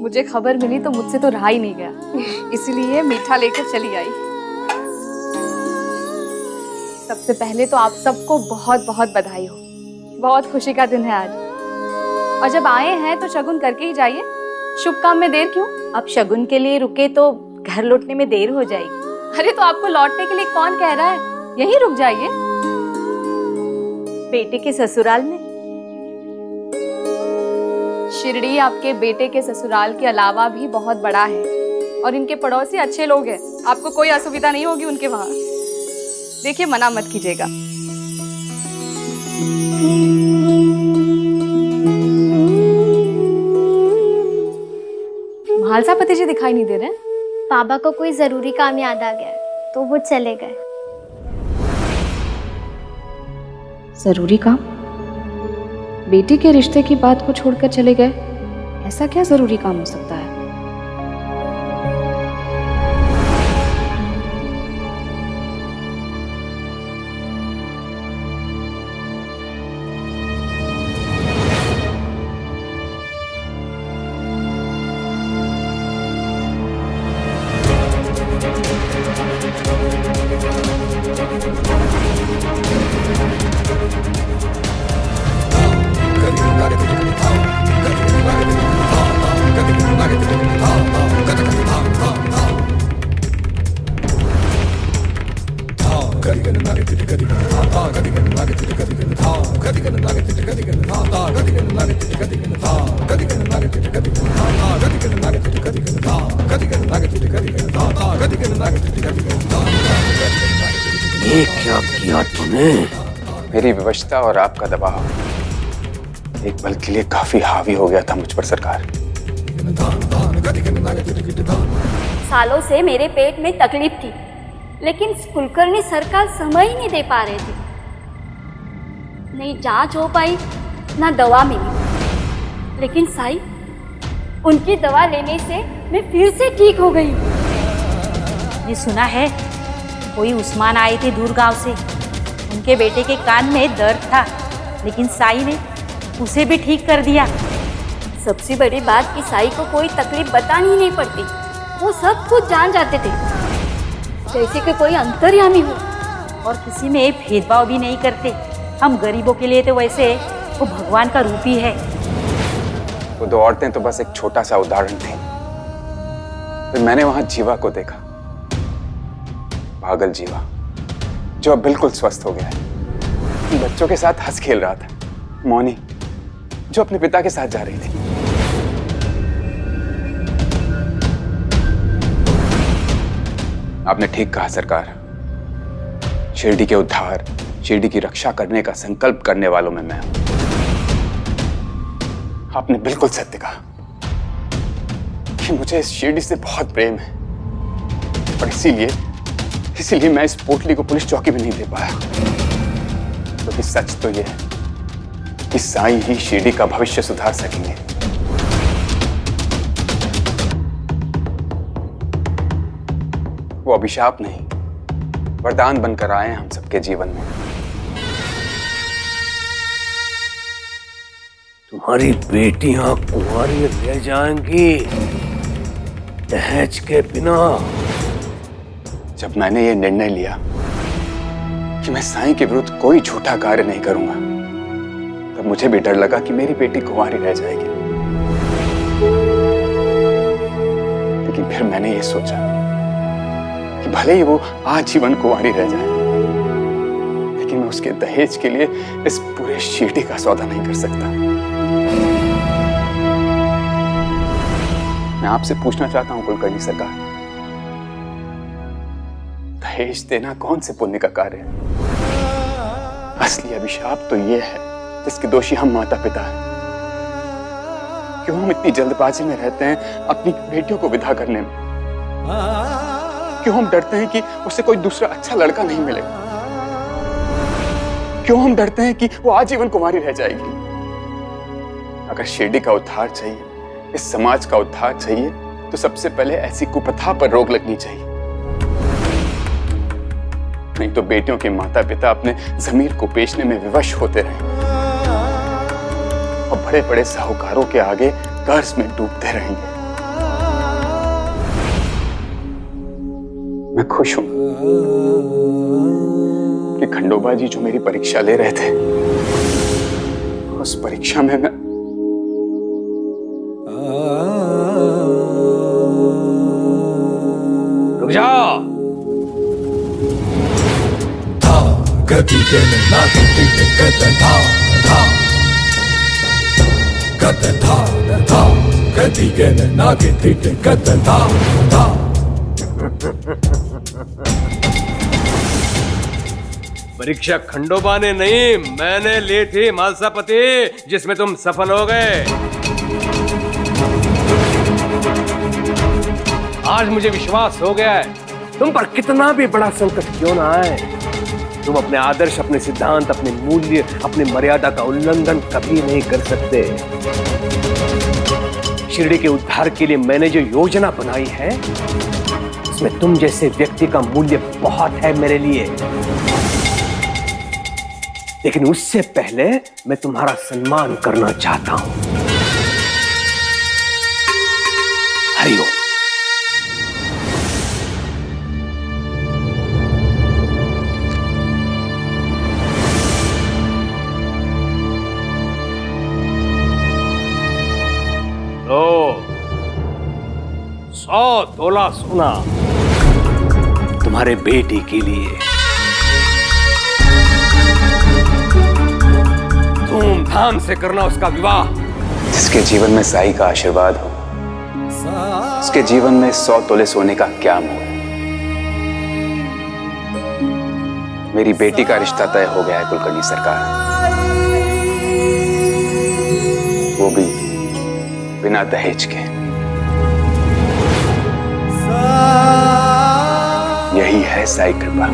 Speaker 8: मुझे खबर मिली तो मुझसे तो रहा ही नहीं गया, इसलिए मीठा लेकर चली आई। सबसे पहले तो आप सबको बहुत बहुत बधाई हो, बहुत खुशी का दिन है आज। और जब आए हैं तो शगुन करके ही जाइए, शुभ काम में देर क्यों?
Speaker 16: अब शगुन के लिए रुके तो घर लौटने में देर हो जाएगी।
Speaker 8: अरे तो आपको लौटने के लिए कौन कह रहा है, यहीं रुक जाइए।
Speaker 16: बेटे के ससुराल में।
Speaker 8: शिरडी आपके बेटे के ससुराल के अलावा भी बहुत बड़ा है और इनके पड़ोसी अच्छे लोग हैं, आपको कोई असुविधा नहीं होगी उनके वहां। देखिए, मना मत कीजिएगा। महालसापति जी दिखाई नहीं दे रहे?
Speaker 4: पापा को कोई जरूरी काम याद आ गया तो वो चले गए।
Speaker 8: जरूरी काम? बेटी के रिश्ते की बात को छोड़कर चले गए, ऐसा क्या जरूरी काम हो सकता है?
Speaker 7: ये क्या किया तूने?
Speaker 12: मेरी विवशता और आपका दबाव एक पल के लिए काफी हावी हो गया था मुझ पर सरकार।
Speaker 16: सालों से मेरे पेट में तकलीफ थी, लेकिन कुलकर्णी सरकार समय ही नहीं दे पा रहे थे। नहीं जांच हो पाई, ना दवा मिली। लेकिन साई, उनकी दवा लेने से मैं फिर से ठीक हो गई।
Speaker 9: ये सुना है कोई उस्मान आए थे दूर गांव से, उनके बेटे के कान में दर्द था, लेकिन साई ने उसे भी ठीक कर दिया।
Speaker 16: सबसे बड़ी बात कि साई को कोई तकलीफ बतानी ही नहीं पड़ती, वो सब कुछ जान जाते थे, जैसे कि कोई अंतर्यामी हो।
Speaker 9: और किसी में भेदभाव भी नहीं करते। हम गरीबों के लिए तो वैसे वो भगवान का रूप ही है।
Speaker 12: वो 2 औरतें तो बस एक छोटा सा उदाहरण थी। फिर मैंने वहां जीवा को देखा, पागल जीवा, जो अब बिल्कुल स्वस्थ हो गया है। बच्चों के साथ हंस खेल रहा था। मौनी, जो अपने पिता के साथ जा रही थी। आपने ठीक कहा सरकार, शिरडी के उद्धार, शिरडी की रक्षा करने का संकल्प करने वालों में मैं हूं। आपने बिल्कुल सत्य कहा कि मुझे इस शिरडी से बहुत प्रेम है, और इसीलिए मैं इस पोटली को पुलिस चौकी में नहीं दे पाया। क्योंकि सच तो यह है कि साईं ही शिरडी का भविष्य सुधार सकेंगे। वो अभिशाप नहीं, वरदान बनकर आए हैं हम सबके जीवन में।
Speaker 7: तुम्हारी बेटियां कुंवारी रह जाएंगी दहेज के बिना।
Speaker 12: जब मैंने ये निर्णय लिया कि मैं साईं के विरुद्ध कोई झूठा कार्य नहीं करूंगा, तब मुझे भी डर लगा कि मेरी बेटी कुंवारी रह जाएगी। लेकिन फिर मैंने ये सोचा कि भले ही वो आजीवन कुंवारी रह जाए, लेकिन मैं उसके दहेज के लिए इस पूरे शिरडी का सौदा नहीं कर सकता। मैं आपसे पूछना चाहता हूं कुलकर्णी सरकार, दहेज देना कौन से पुण्य का कार्य है? असली अभिशाप तो ये है जिसके दोषी हम माता पिता हैं। क्यों हम इतनी जल्दबाजी में रहते हैं अपनी बेटियों को विदा करने में? क्यों हम डरते हैं कि उसे कोई दूसरा अच्छा लड़का नहीं मिलेगा? क्यों हम डरते हैं कि वो आजीवन कुंवारी रह जाएगी? अगर शिरडी का उद्धार चाहिए, इस समाज का उद्धार चाहिए, तो सबसे पहले ऐसी कुप्रथा पर रोक लगनी चाहिए। नहीं तो बेटियों के माता पिता अपने जमीर को बेचने में विवश होते रहेंगे और बड़े बड़े साहूकारों के आगे कर्ज में डूबते रहेंगे। मैं खुश हूं कि खंडोबा जी जो मेरी परीक्षा ले रहे थे, उस परीक्षा में मैं
Speaker 7: रुक जाओ।
Speaker 3: गति के ना गति के गति धा धा गति धा धा गति के ना गति के गति धा धा।
Speaker 7: परीक्षा खंडोबा ने नहीं, मैंने ली थी मालसापति, जिसमें तुम सफल हो गए। आज मुझे विश्वास हो गया है, तुम पर कितना भी बड़ा संकट क्यों ना आए, तुम अपने आदर्श, अपने सिद्धांत, अपने मूल्य, अपनी मर्यादा का उल्लंघन कभी नहीं कर सकते। शिरडी के उद्धार के लिए मैंने जो योजना बनाई है, उसमें तुम जैसे व्यक्ति का मूल्य बहुत है मेरे लिए। लेकिन उससे पहले मैं तुम्हारा सम्मान करना चाहता हूं। हरिओम। लो, 100 तोला सोना तुम्हारे बेटी के लिए। धूमधाम से करना उसका विवाह।
Speaker 12: जिसके जीवन में साईं का आशीर्वाद हो, उसके जीवन में 100 तोले सोने का क्या मोल। मेरी बेटी का रिश्ता तय हो गया है कुलकर्णी सरकार, वो भी बिना दहेज के। यही है साईं कृपा।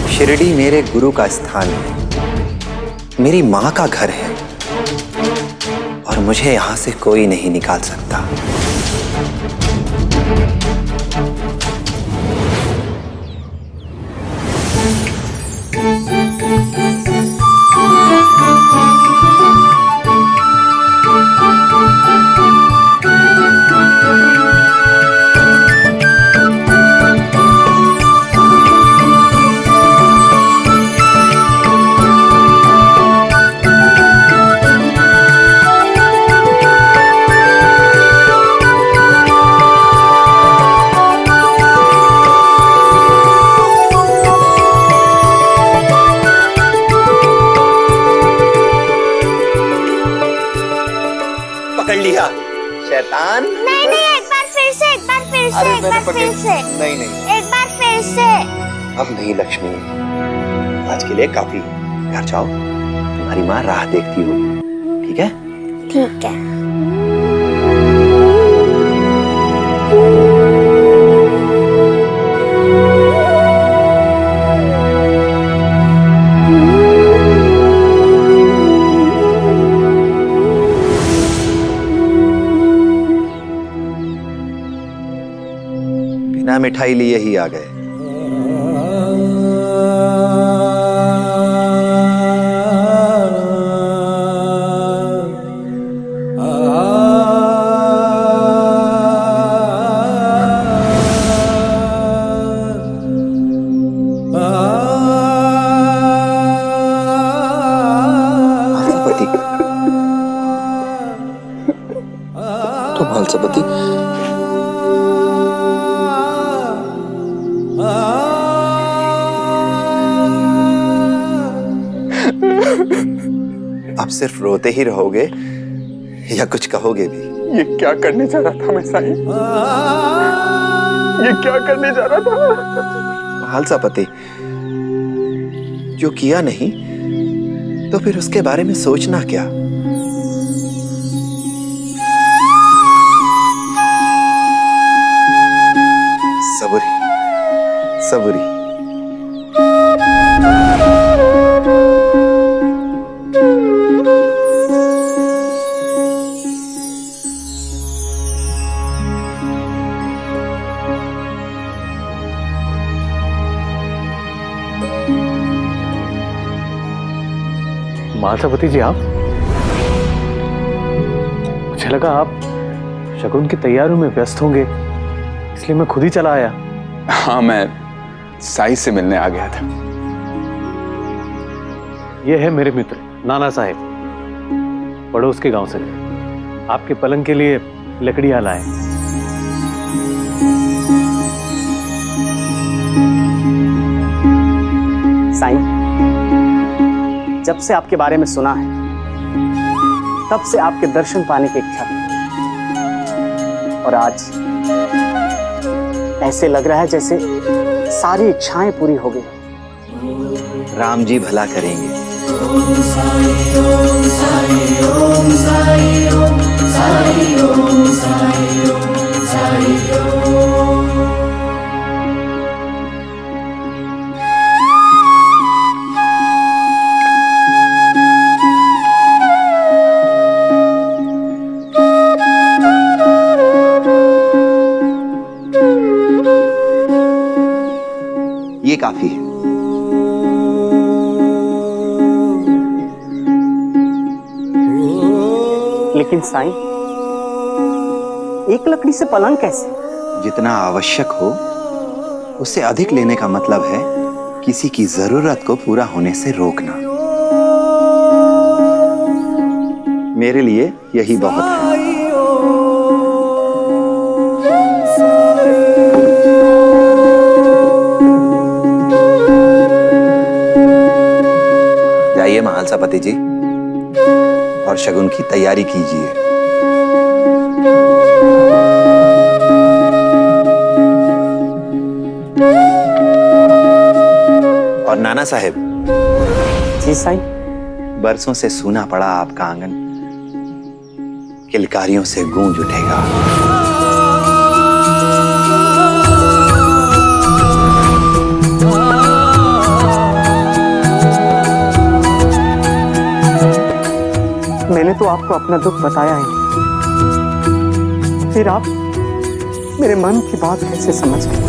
Speaker 10: शिरडी मेरे गुरु का स्थान है, मेरी मां का घर है, और मुझे यहां से कोई नहीं निकाल सकता। पकड़ लिया शैतान।
Speaker 4: नहीं नहीं, एक बार फिर से, एक बार फिर से, एक बार फिर से।
Speaker 10: नहीं नहीं,
Speaker 4: एक बार फिर से।
Speaker 10: अब नहीं लक्ष्मी, आज के लिए काफी। घर जाओ, तुम्हारी माँ राह देखती होगी, ठीक है?
Speaker 4: ठीक है।
Speaker 10: बिना मिठाई लिए ही आ गए।
Speaker 17: तो मालसापति,
Speaker 10: आप सिर्फ रोते ही रहोगे या कुछ कहोगे भी?
Speaker 12: ये क्या करने जा रहा था मैं साईं? ये क्या करने जा रहा था?
Speaker 10: मालसापति, जो किया नहीं तो फिर उसके बारे में सोचना क्या? सबुरी, सबुरी।
Speaker 1: मालसापति जी, आप? मुझे लगा आप शगुन की तैयारियों में व्यस्त होंगे, इसलिए मैं खुद ही चला आया।
Speaker 12: हाँ, मैं साई से मिलने आ गया था।
Speaker 1: ये है मेरे मित्र नाना साहेब, पड़ोस के गांव से। आपके पलंग के लिए लकड़ियां लाए।
Speaker 15: साईं, जब से आपके बारे में सुना है तब से आपके दर्शन पाने की इच्छा थी, और आज ऐसे लग रहा है जैसे सारी इच्छाएं पूरी हो गई।
Speaker 10: राम जी भला करेंगे।
Speaker 3: ओम साई ओम साई ओम साई ओम साई ओम साई ओम साई ओम।
Speaker 10: ये काफी है।
Speaker 15: लेकिन साईं, एक लकड़ी से पलंग कैसे?
Speaker 10: जितना आवश्यक हो उससे अधिक लेने का मतलब है किसी की जरूरत को पूरा होने से रोकना। मेरे लिए यही बहुत है। जाइए महालसापति जी, और शगुन की तैयारी कीजिए। और नाना साहेब।
Speaker 15: जी साईं।
Speaker 10: बरसों से सूना पड़ा आपका आंगन किलकारियों से गूंज उठेगा।
Speaker 15: मैंने तो आपको अपना दुख बताया ही, फिर आप मेरे मन की बात कैसे समझ गए?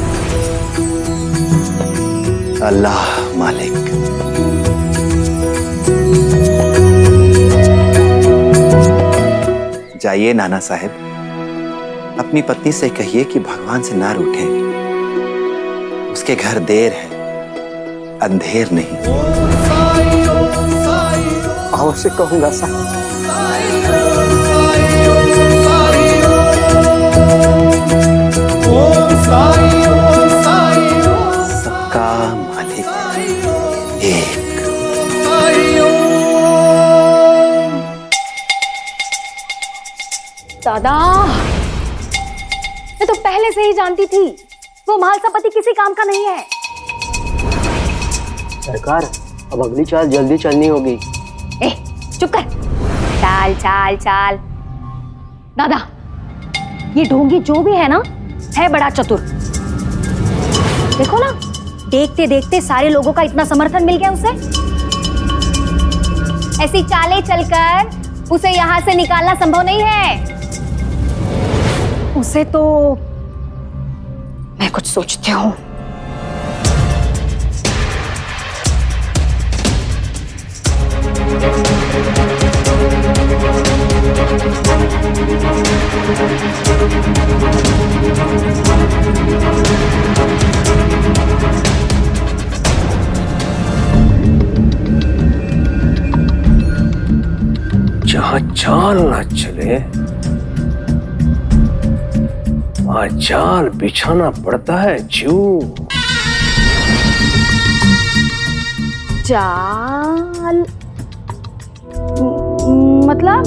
Speaker 10: अल्लाह मालिक। जाइए नाना साहेब, अपनी पत्नी से कहिए कि भगवान से ना रूठें। उसके घर देर है, अंधेर नहीं।
Speaker 15: अवश्य कहूंगा साहब।
Speaker 10: सबका मालिक एक।
Speaker 16: दादा, मैं तो पहले से ही जानती थी वो महालसापति किसी काम का नहीं है।
Speaker 15: सरकार,
Speaker 18: अब अगली चाल जल्दी चलनी होगी।
Speaker 16: ए, चुप कर। चाल चाल चाल। दादा, ये ढोंगी जो भी है ना, है बड़ा चतुर। देखो ना, देखते देखते सारे लोगों का इतना समर्थन मिल गया उसे। ऐसी चालें चलकर उसे यहां से निकालना संभव नहीं है। उसे तो मैं कुछ सोचती हूँ।
Speaker 7: जहां चाल ना चले वहां जाल बिछाना पड़ता है जू।
Speaker 16: जाल मतलब?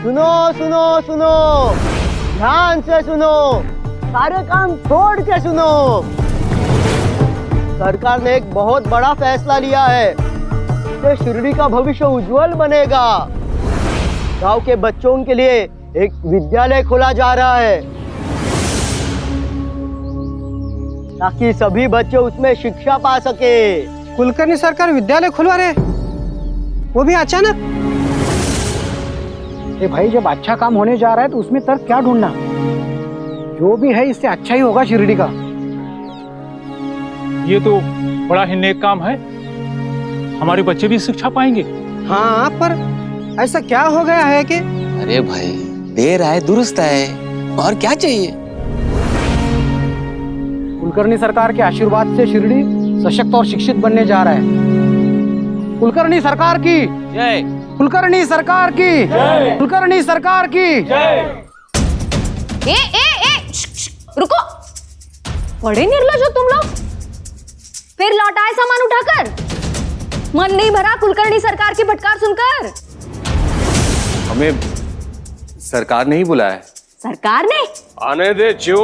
Speaker 18: सुनो सुनो सुनो, ध्यान से सुनो, सारे काम छोड़ के सुनो। सरकार ने एक बहुत बड़ा फैसला लिया है कि शिरडी का भविष्य उज्जवल बनेगा। गांव के बच्चों के लिए एक विद्यालय खोला जा रहा है ताकि सभी बच्चे उसमें शिक्षा पा सके।
Speaker 19: कुलकर्णी सरकार विद्यालय खुलवा रहे, वो भी अचानक?
Speaker 20: ए भाई, जब अच्छा काम होने जा रहा है तो उसमें तर्क क्या ढूंढना? जो भी है इससे अच्छा ही होगा शिरडी का।
Speaker 1: ये तो बड़ा ही नेक काम है, हमारे बच्चे भी शिक्षा पाएंगे।
Speaker 19: हाँ, पर ऐसा क्या हो गया है कि?
Speaker 21: अरे भाई, देर आए दुरुस्त आए, और क्या चाहिए?
Speaker 20: कुलकर्णी सरकार के आशीर्वाद से शिरडी सशक्त और शिक्षित बनने जा रहा है। कुलकर्णी सरकार की जय। कुलकर्णी सरकार की जय। कुलकर्णी सरकार की जय।
Speaker 16: रुको, बड़े निर्लज हो तुम लोग। फिर लौटाए सामान उठाकर। मन नहीं भरा कुलकर्णी सरकार की फटकार सुनकर?
Speaker 5: हमें सरकार ने ही बुलाया है।
Speaker 16: सरकार ने?
Speaker 7: आने दे चो,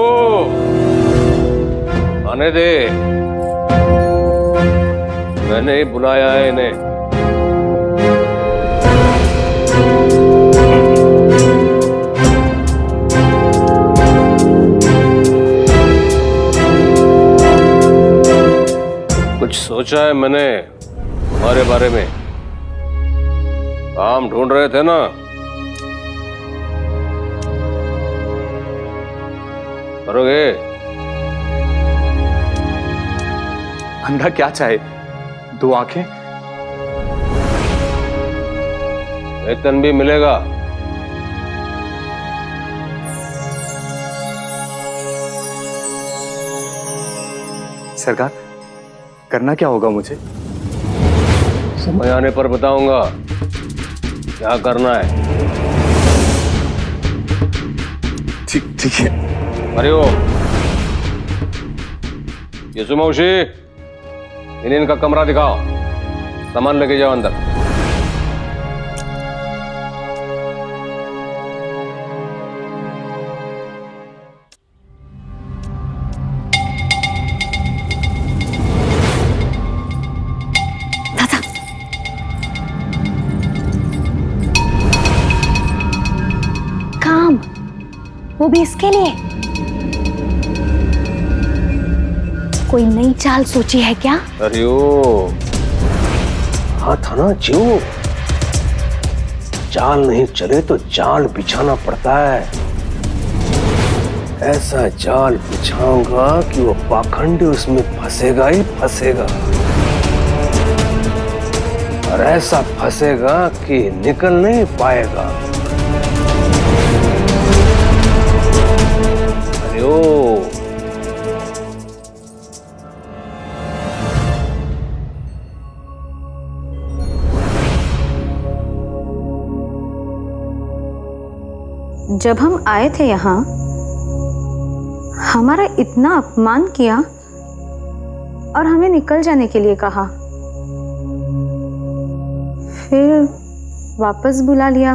Speaker 7: आने दे। मैंने ही बुलाया है इन्हें। कुछ सोचा है मैंने हमारे बारे में? काम ढूंढ रहे थे ना, करोगे?
Speaker 5: अंधा क्या चाहे? 2 आंखें?
Speaker 7: वेतन भी मिलेगा।
Speaker 5: सरकार, करना क्या होगा मुझे?
Speaker 7: समय आने पर बताऊंगा क्या करना है।
Speaker 5: ठीक है।
Speaker 7: अरे ओ यसु मौसी, इनका कमरा दिखाओ, सामान लेके जाओ अंदर।
Speaker 16: वो भी इसके लिए? कोई नई चाल सोची है क्या?
Speaker 7: अरे ओ, हाँ था ना जो, चाल नहीं चले तो जाल बिछाना पड़ता है। ऐसा जाल बिछाऊंगा कि वो पाखंडी उसमें फंसेगा ही फंसेगा, और ऐसा फंसेगा कि निकल नहीं पाएगा।
Speaker 6: जब हम आए थे यहाँ हमारा इतना अपमान किया और हमें निकल जाने के लिए कहा, फिर वापस बुला लिया।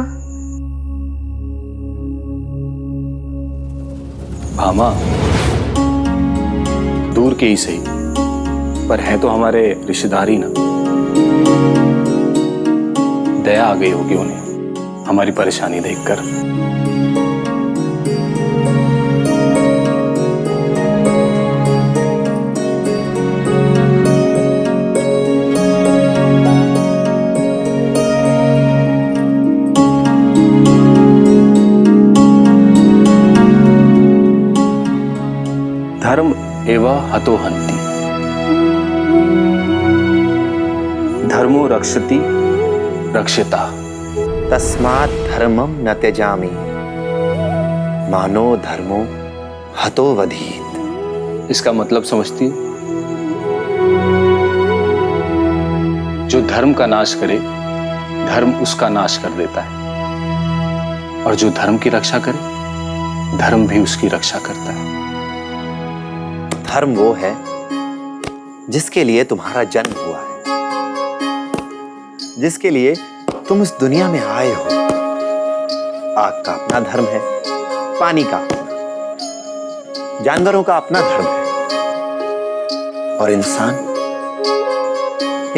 Speaker 12: भामा दूर के ही सही, पर है तो हमारे रिश्तेदार ही ना। दया आ गई होगी उन्हें हमारी परेशानी देखकर। धर्म एव हतो हन्ति, धर्मो रक्षति रक्षिता।
Speaker 10: तस्मात् धर्मम न त्यजामि, मानो धर्मो हतो वधीत।
Speaker 12: इसका मतलब समझती हो? जो धर्म का नाश करे धर्म उसका नाश कर देता है, और जो धर्म की रक्षा करे धर्म भी उसकी रक्षा करता है।
Speaker 10: धर्म वो है जिसके लिए तुम्हारा जन्म हुआ है, जिसके लिए तुम इस दुनिया में आए हो। आग का अपना धर्म है, पानी का अपना, जानवरों का अपना धर्म है, और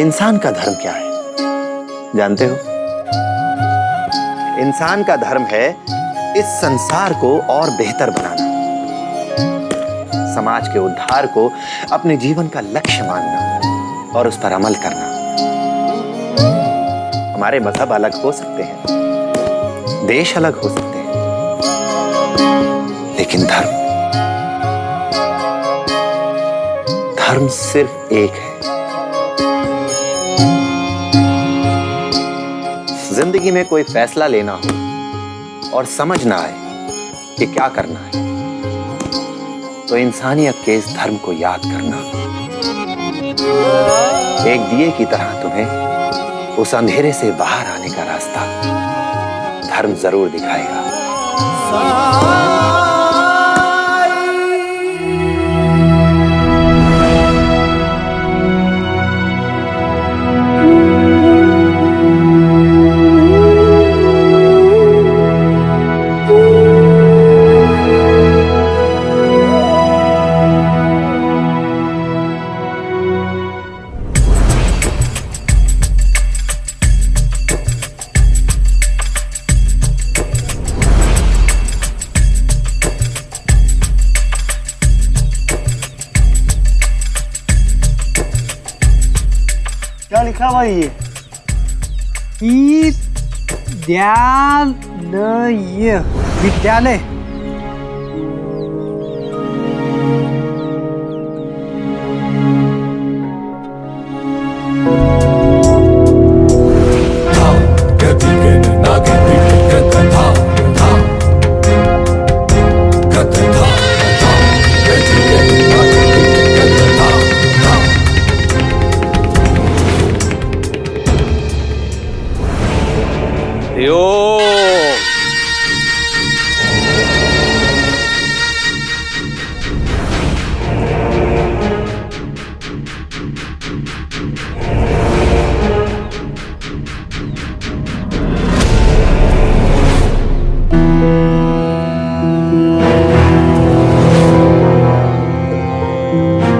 Speaker 10: इंसान का धर्म क्या है जानते हो? इंसान का धर्म है इस संसार को और बेहतर बनाना, समाज के उद्धार को अपने जीवन का लक्ष्य मानना और उस पर अमल करना। हमारे मजहब अलग हो सकते हैं, देश अलग हो सकते हैं, लेकिन धर्म सिर्फ एक है। जिंदगी में कोई फैसला लेना हो और समझ ना आए कि क्या करना है, तो इंसानियत के इस धर्म को याद करना एक दिए की तरह तुम्हें उस अंधेरे से बाहर आने का रास्ता धर्म जरूर दिखाएगा।
Speaker 18: क्या लिखा भाई ये?
Speaker 19: विद्यालय।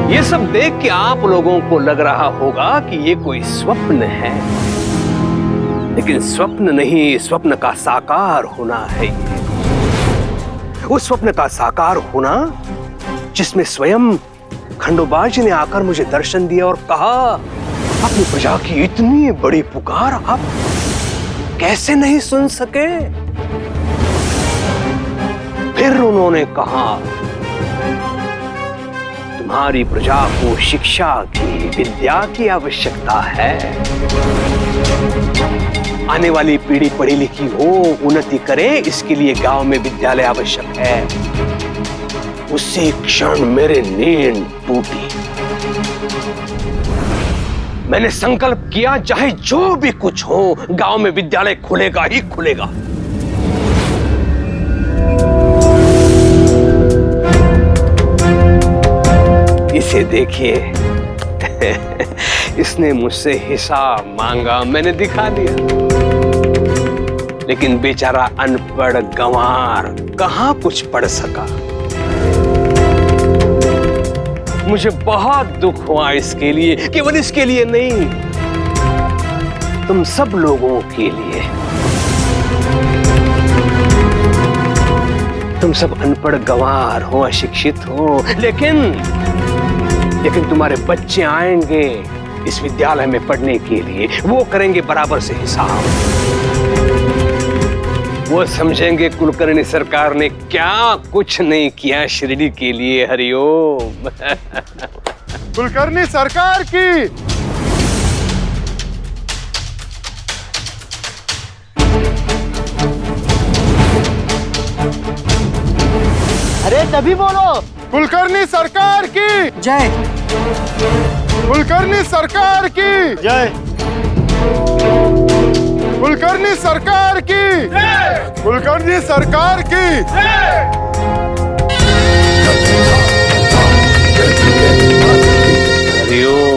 Speaker 7: ये सब देख के आप लोगों को लग रहा होगा कि ये कोई स्वप्न है, लेकिन स्वप्न नहीं, स्वप्न का साकार होना है ये। उस स्वप्न का साकार होना जिसमें स्वयं खंडोबाजी ने आकर मुझे दर्शन दिया और कहा, अपनी प्रजा की इतनी बड़ी पुकार आप कैसे नहीं सुन सके? फिर उन्होंने कहा, तुम्हारी प्रजा को शिक्षा की, विद्या की आवश्यकता है। आने वाली पीढ़ी पढ़ी लिखी हो, उन्नति करे, इसके लिए गांव में विद्यालय आवश्यक है। उसी क्षण मेरे नींद टूटी। मैंने संकल्प किया, चाहे जो भी कुछ हो, गांव में विद्यालय खुलेगा ही खुलेगा। इसे देखिए। इसने मुझसे हिसाब मांगा, मैंने दिखा दिया, लेकिन बेचारा अनपढ़ गंवार कहां कुछ पढ़ सका। मुझे बहुत दुख हुआ इसके लिए, केवल इसके लिए नहीं, तुम सब लोगों के लिए। तुम सब अनपढ़ गंवार हो, अशिक्षित हो, लेकिन तुम्हारे बच्चे आएंगे इस विद्यालय में पढ़ने के लिए, वो करेंगे बराबर से हिसाब। वो समझेंगे कुलकर्णी सरकार ने क्या कुछ नहीं किया शिरडी के लिए। हरिओम।
Speaker 14: कुलकर्णी सरकार की।
Speaker 18: अरे तभी बोलो।
Speaker 14: कुलकर्णी सरकार की
Speaker 19: जय।
Speaker 14: कुलकर्णी सरकार की
Speaker 18: जय।
Speaker 14: कुलकर्णी सरकार की जय। कुलकर्णी सरकार की जय।
Speaker 7: हरिओम।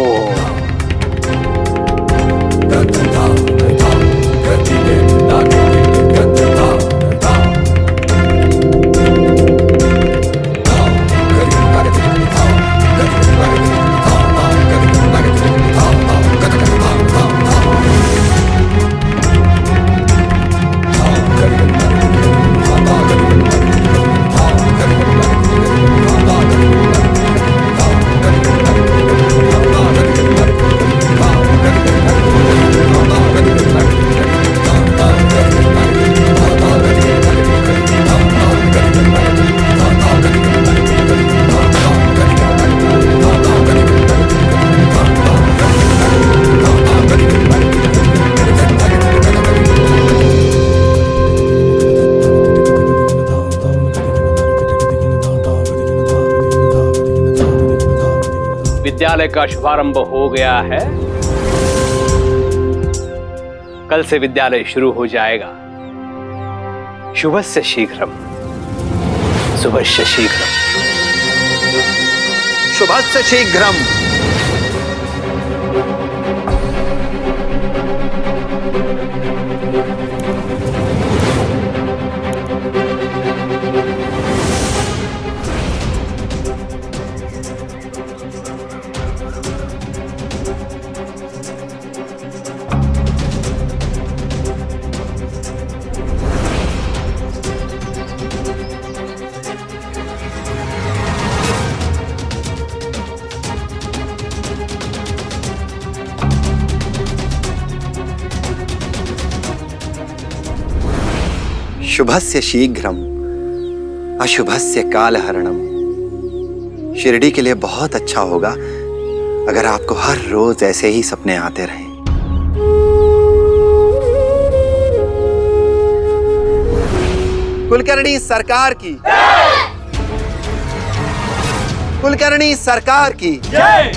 Speaker 7: विद्यालय का शुभारंभ हो गया है। कल से विद्यालय शुरू हो जाएगा। शुभस्य शीघ्रम, शुभस्य शीघ्रम,
Speaker 10: शुभस्य शीघ्रम। शुभस्य शीघ्रम अशुभस्य कालहरणम। शिरडी के लिए बहुत अच्छा होगा अगर आपको हर रोज ऐसे ही सपने आते रहें। कुलकर्णी सरकार की जय। कुलकर्णी सरकार की जय।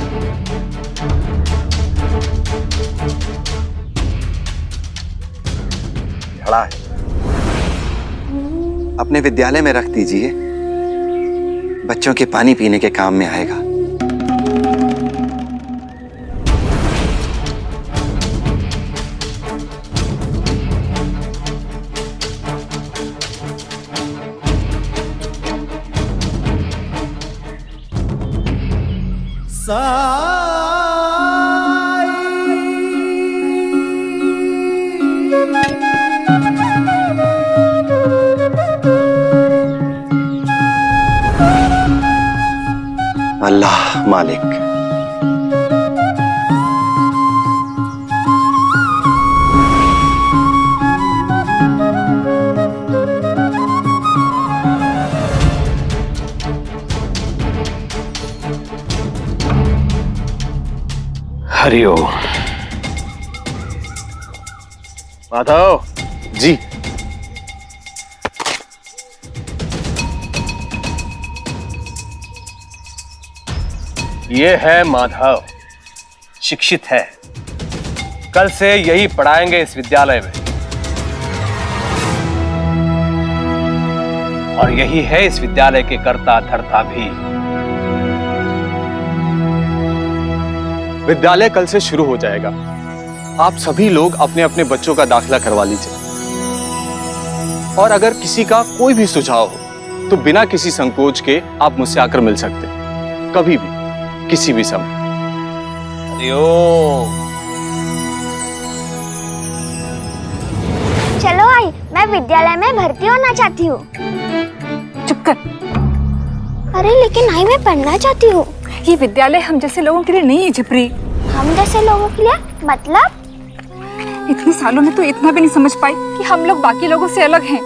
Speaker 10: घड़ा है, अपने विद्यालय में रख दीजिए, बच्चों के पानी पीने के काम में आएगा। अल्लाह मालिक।
Speaker 7: हरिओम। माधव
Speaker 14: जी।
Speaker 7: ये है माधव, शिक्षित है, कल से यही पढ़ाएंगे इस विद्यालय में, और यही है इस विद्यालय के कर्ता धर्ता भी।
Speaker 12: विद्यालय कल से शुरू हो जाएगा। आप सभी लोग अपने अपने बच्चों का दाखिला करवा लीजिए। और अगर किसी का कोई भी सुझाव हो तो बिना किसी संकोच के आप मुझसे आकर मिल सकते हैं, कभी भी, किसी भी समय।
Speaker 4: चलो आई, मैं विद्यालय में भर्ती होना चाहती हूँ।
Speaker 8: चुप कर।
Speaker 4: अरे लेकिन आई, मैं पढ़ना चाहती हूँ।
Speaker 8: ये विद्यालय हम जैसे लोगों के लिए नहीं है झिपरी।
Speaker 4: हम जैसे लोगों के लिए मतलब?
Speaker 8: इतने सालों में तो इतना भी नहीं समझ पाई कि हम लोग बाकी लोगों से अलग हैं।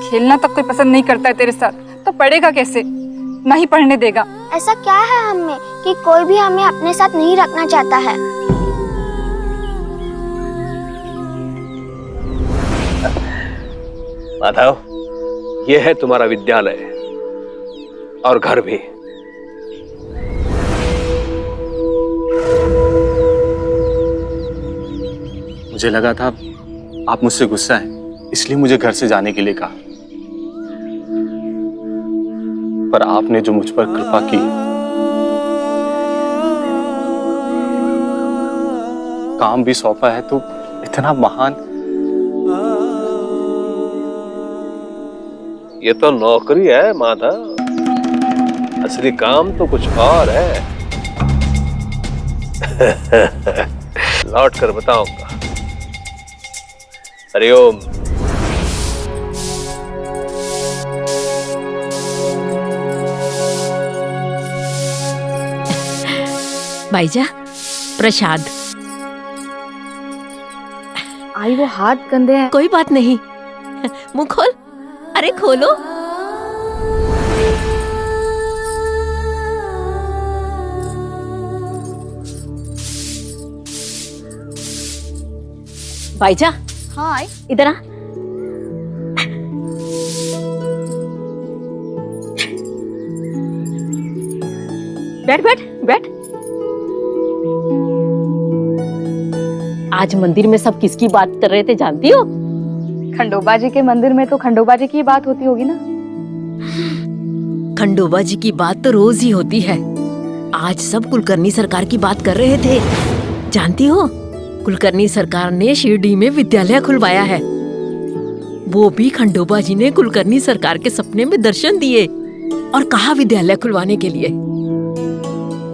Speaker 8: खेलना तक कोई पसंद नहीं करता है तेरे साथ, तो पढ़ेगा कैसे? नहीं पढ़ने देगा।
Speaker 4: ऐसा क्या है हम में कि कोई भी हमें अपने साथ नहीं रखना चाहता है?
Speaker 7: माधव, ये है तुम्हारा विद्यालय और घर भी।
Speaker 12: मुझे लगा था आप मुझसे गुस्सा हैं, इसलिए मुझे घर से जाने के लिए कहा। पर आपने जो मुझ पर कृपा की, काम भी सौंपा है तो इतना महान।
Speaker 7: ये तो नौकरी है माधव, असली काम तो कुछ और है। लौट कर बताऊंगा। हरिओम।
Speaker 11: भाईजा, प्रसाद।
Speaker 8: आई, वो हाथ गंदे हैं।
Speaker 11: कोई बात नहीं, मुंह खोल। अरे खोलो। भाईजा।
Speaker 8: हाँ आई।
Speaker 11: इधर आ। बैठ बैठ बैठ। आज मंदिर में सब किसकी बात कर रहे थे जानती हो?
Speaker 8: खंडोबा जी के मंदिर में तो खंडोबा जी की बात होती होगी ना।
Speaker 11: खंडोबा जी की बात तो रोज ही होती है। आज सब कुलकर्णी सरकार की बात कर रहे थे। जानती हो, कुलकर्णी सरकार ने शिरडी में विद्यालय खुलवाया है। वो भी खंडोबा जी ने कुलकर्णी सरकार के सपने में दर्शन दिए और कहा विद्यालय खुलवाने के लिए।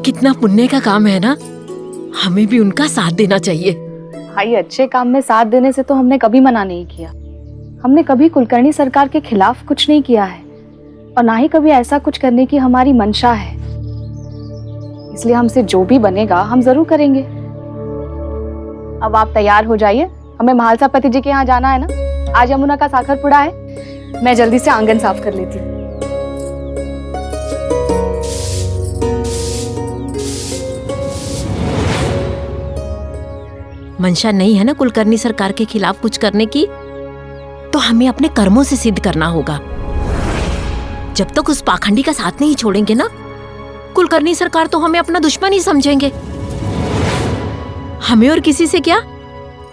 Speaker 11: कितना पुण्य का काम है ना, हमें भी उनका साथ देना चाहिए।
Speaker 8: भाई, अच्छे काम में साथ देने से तो हमने कभी मना नहीं किया। हमने कभी कुलकर्णी सरकार के खिलाफ कुछ नहीं किया है और ना ही कभी ऐसा कुछ करने की हमारी मंशा है। इसलिए हमसे जो भी बनेगा हम जरूर करेंगे। अब आप तैयार हो जाइए, हमें महालसापति जी के यहाँ जाना है ना। आज यमुना का साखर पुड़ा है, मैं जल्दी से आंगन साफ कर लेती हूँ।
Speaker 11: मंशा नहीं है ना कुलकर्णी सरकार के खिलाफ कुछ करने की, तो हमें अपने कर्मों से सिद्ध करना होगा। जब तक उस पाखंडी का साथ नहीं छोड़ेंगे ना, कुलकर्णी सरकार तो हमें अपना दुश्मन ही समझेंगे। हमें और किसी से क्या,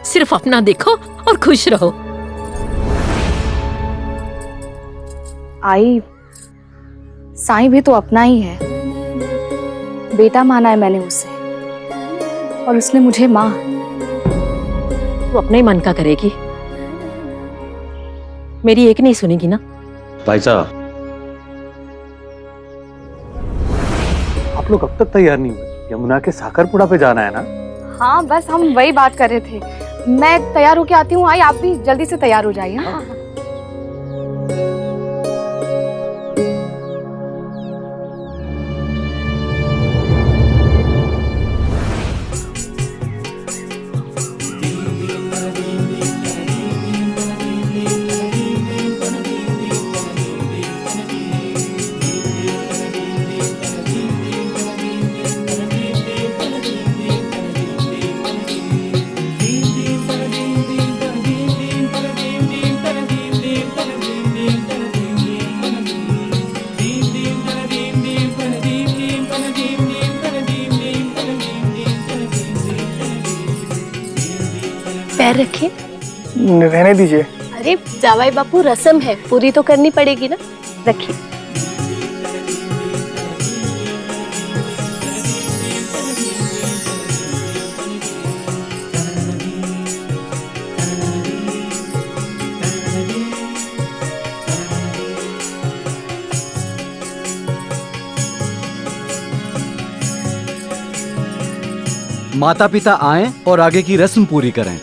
Speaker 11: सिर्फ अपना देखो और खुश रहो।
Speaker 8: आई, साईं भी तो अपना ही है। बेटा माना है मैंने उसे और उसने मुझे माँ।
Speaker 11: तू अपने ही मन का करेगी, मेरी एक नहीं सुनेगी ना।
Speaker 1: भाई साहब, आप लोग अब तक तैयार नहीं हुए? यमुना के साखरपुड़ा पे जाना है ना?
Speaker 8: हाँ, बस हम वही बात कर रहे थे। मैं तैयार होके आती हूँ। आई, आप भी जल्दी से तैयार हो जाइए। हाँ?
Speaker 2: पैर रखे।
Speaker 20: रहने दीजिए।
Speaker 2: अरे जावाई बापू, रस्म है, पूरी तो करनी पड़ेगी ना। रखिए।
Speaker 13: माता पिता आएं और आगे की रस्म पूरी करें।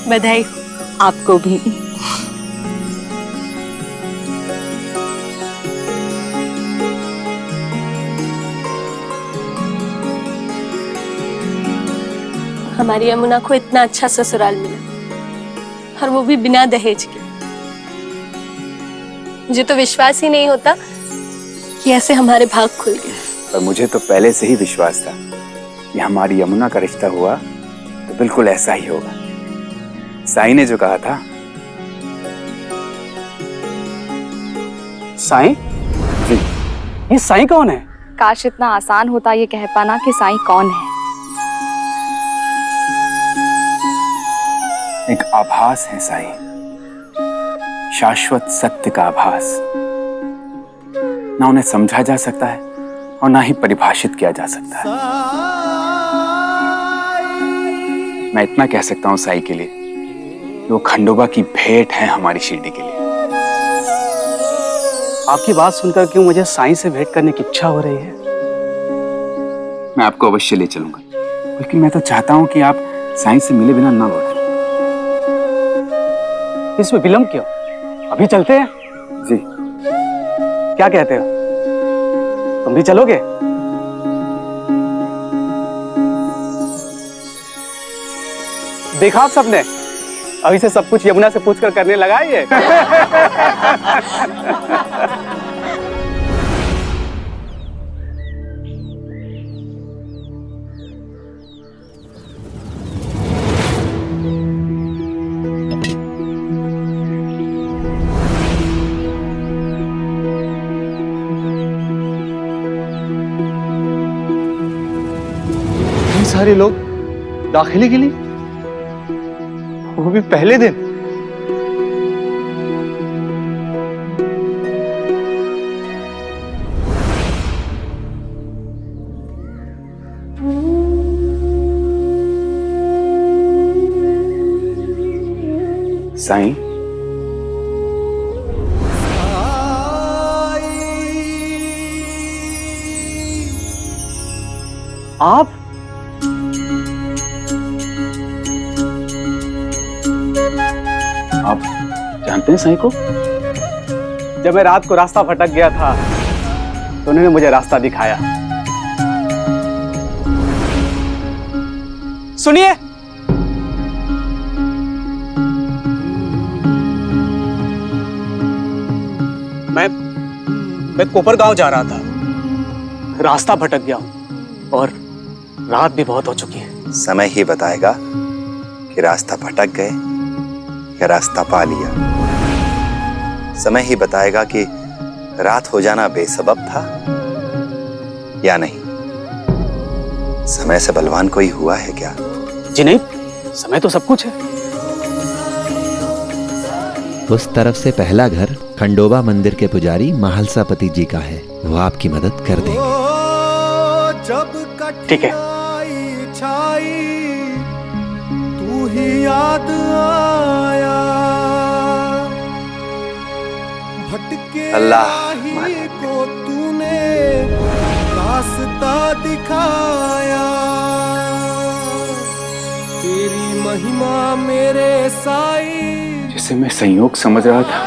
Speaker 2: बधाई आपको भी। हमारी यमुना को इतना अच्छा ससुराल मिला और वो भी बिना दहेज के। मुझे तो विश्वास ही नहीं होता कि ऐसे हमारे भाग खुल गए।
Speaker 12: पर मुझे तो पहले से ही विश्वास था कि हमारी यमुना का रिश्ता हुआ तो बिल्कुल ऐसा ही होगा। साईं ने जो कहा था।
Speaker 15: साईं?
Speaker 12: जी।
Speaker 15: ये साईं कौन है?
Speaker 8: काश इतना आसान होता ये कह पाना कि साईं कौन है।
Speaker 12: एक आभास है साईं, शाश्वत सत्य का आभास। ना उन्हें समझा जा सकता है और ना ही परिभाषित किया जा सकता है। मैं इतना कह सकता हूं साईं के लिए, वो खंडोबा की भेंट है हमारी शिरडी के लिए।
Speaker 15: आपकी बात सुनकर क्यों मुझे साईं से भेंट करने की इच्छा हो रही है।
Speaker 12: मैं आपको अवश्य ले चलूंगा, लेकिन मैं तो चाहता हूं कि आप साईं से मिले बिना ना लौटें।
Speaker 15: इसमें विलंब क्यों? अभी चलते हैं।
Speaker 12: जी।
Speaker 15: क्या कहते हो, तुम भी चलोगे? देखा आप सबने, अभी से सब कुछ यमुना से पूछकर करने लगा है ये।
Speaker 20: सारे लोग दाखिले के लिए, वो भी पहले दिन।
Speaker 12: साईं,
Speaker 15: आप?
Speaker 12: आप जानते हैं साईं को?
Speaker 15: जब मैं रात को रास्ता भटक गया था तो उन्होंने मुझे रास्ता दिखाया। सुनिए, मैं कोपरगांव जा रहा था, रास्ता भटक गया हूं और रात भी बहुत हो चुकी है।
Speaker 10: समय ही बताएगा कि रास्ता भटक गए या रास्ता पा लिया। समय ही बताएगा कि रात हो जाना बेसबब था या नहीं। समय से बलवान कोई हुआ है क्या?
Speaker 15: जी नहीं, समय तो सब कुछ है।
Speaker 9: उस तरफ से पहला घर खंडोबा मंदिर के पुजारी महालसापति जी का है, वो आपकी मदद कर देंगे।
Speaker 15: ठीक है।
Speaker 3: तू ही याद आया, भटके
Speaker 10: अल्लाह
Speaker 3: को तूने रास्ता दिखाया, तेरी महिमा मेरे साईं।
Speaker 12: जिसे मैं संयोग समझ रहा था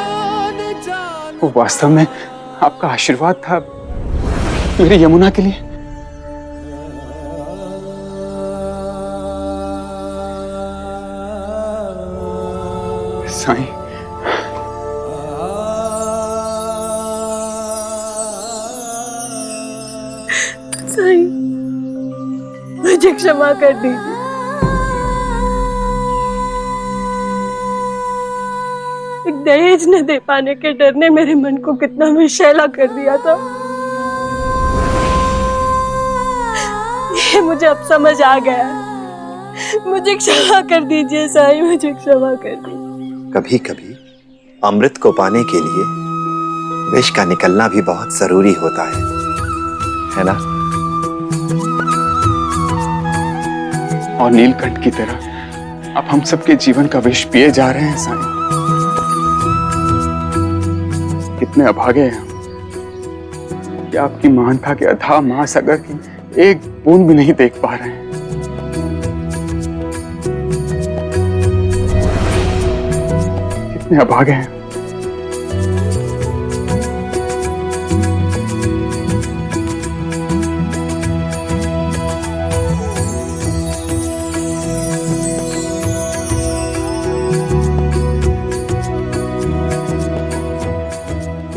Speaker 12: वो वास्तव में आपका आशीर्वाद था मेरी यमुना के लिए। साईं,
Speaker 2: साईं, मुझे क्षमा कर दीजिए। एक दहेज न दे पाने के डर ने मेरे मन को कितना विषैला कर दिया था। ये मुझे अब समझ आ गया। मुझे क्षमा कर दीजिए साईं, मुझे क्षमा कर दीजिए।
Speaker 10: कभी कभी अमृत को पाने के लिए विष का निकलना भी बहुत जरूरी होता है ना?
Speaker 12: और नीलकंठ की तरह अब हम सबके जीवन का विष पिए जा रहे हैं साईं। कितने अभागे हैं हम कि आपकी महानता के अथाह महासागर की एक बूंद भी नहीं देख पा रहे हैं। कितने अभागे हैं।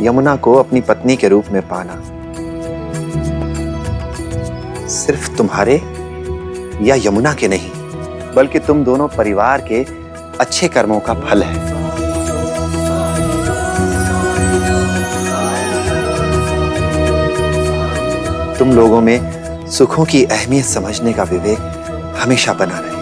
Speaker 10: यमुना को अपनी पत्नी के रूप में पाना सिर्फ तुम्हारे या यमुना के नहीं, बल्कि तुम दोनों परिवार के अच्छे कर्मों का फल है। तुम लोगों में सुखों की अहमियत समझने का विवेक हमेशा बना रहे।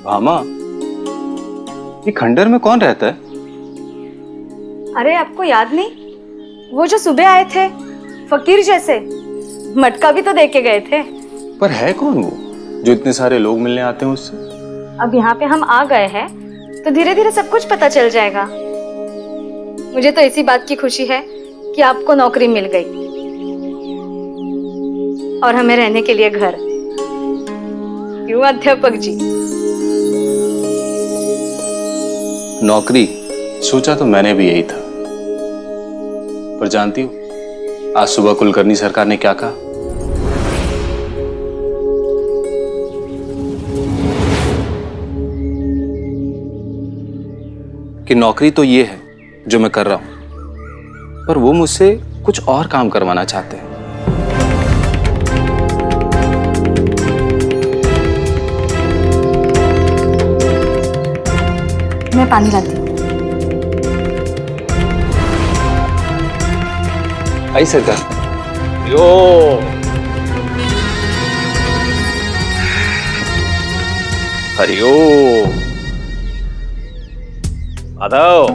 Speaker 13: भामा, ये खंडर में कौन रहता है?
Speaker 8: अरे आपको याद नहीं, वो जो सुबह आए थे फकीर जैसे, मटका भी तो दे के गए थे।
Speaker 13: पर है कौन वो जो इतने सारे लोग मिलने आते हैं उससे?
Speaker 8: अब यहाँ पे हम आ गए हैं तो धीरे धीरे सब कुछ पता चल जाएगा। मुझे तो इसी बात की खुशी है कि आपको नौकरी मिल गई और हमें रहने के लिए घर। क्यों अध्यापक जी?
Speaker 13: नौकरी सोचा तो मैंने भी यही था, पर जानती हो आज सुबह कुलकर्णी सरकार ने क्या कहा? कि नौकरी तो ये है जो मैं कर रहा हूं, पर वो मुझसे कुछ और काम करवाना चाहते हैं।
Speaker 8: मैं पानी लाती हूँ।
Speaker 13: आई सरकार।
Speaker 7: यो
Speaker 13: हरिओम।
Speaker 7: माधव,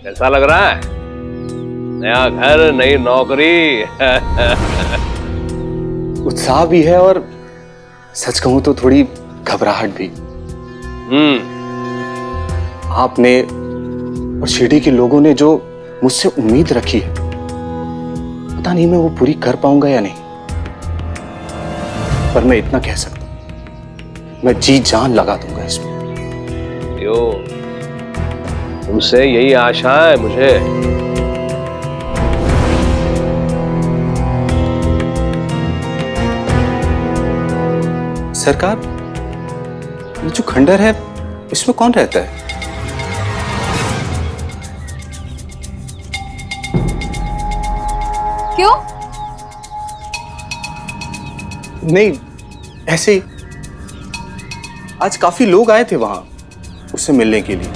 Speaker 7: कैसा लग रहा है? नया घर, नई नौकरी।
Speaker 12: उत्साह भी है और सच कहूं तो थोड़ी घबराहट भी। आपने और शिरडी के लोगों ने जो मुझसे उम्मीद रखी है, पता नहीं मैं वो पूरी कर पाऊंगा या नहीं। पर मैं इतना कह सकता हूं, मैं जी जान लगा दूंगा इसमें।
Speaker 7: यो, तुमसे यही आशा है मुझे।
Speaker 12: सरकार, ये जो खंडर है इसमें कौन रहता है?
Speaker 8: क्यों?
Speaker 12: नहीं, ऐसे ही। आज काफी लोग आए थे वहां उससे मिलने के लिए।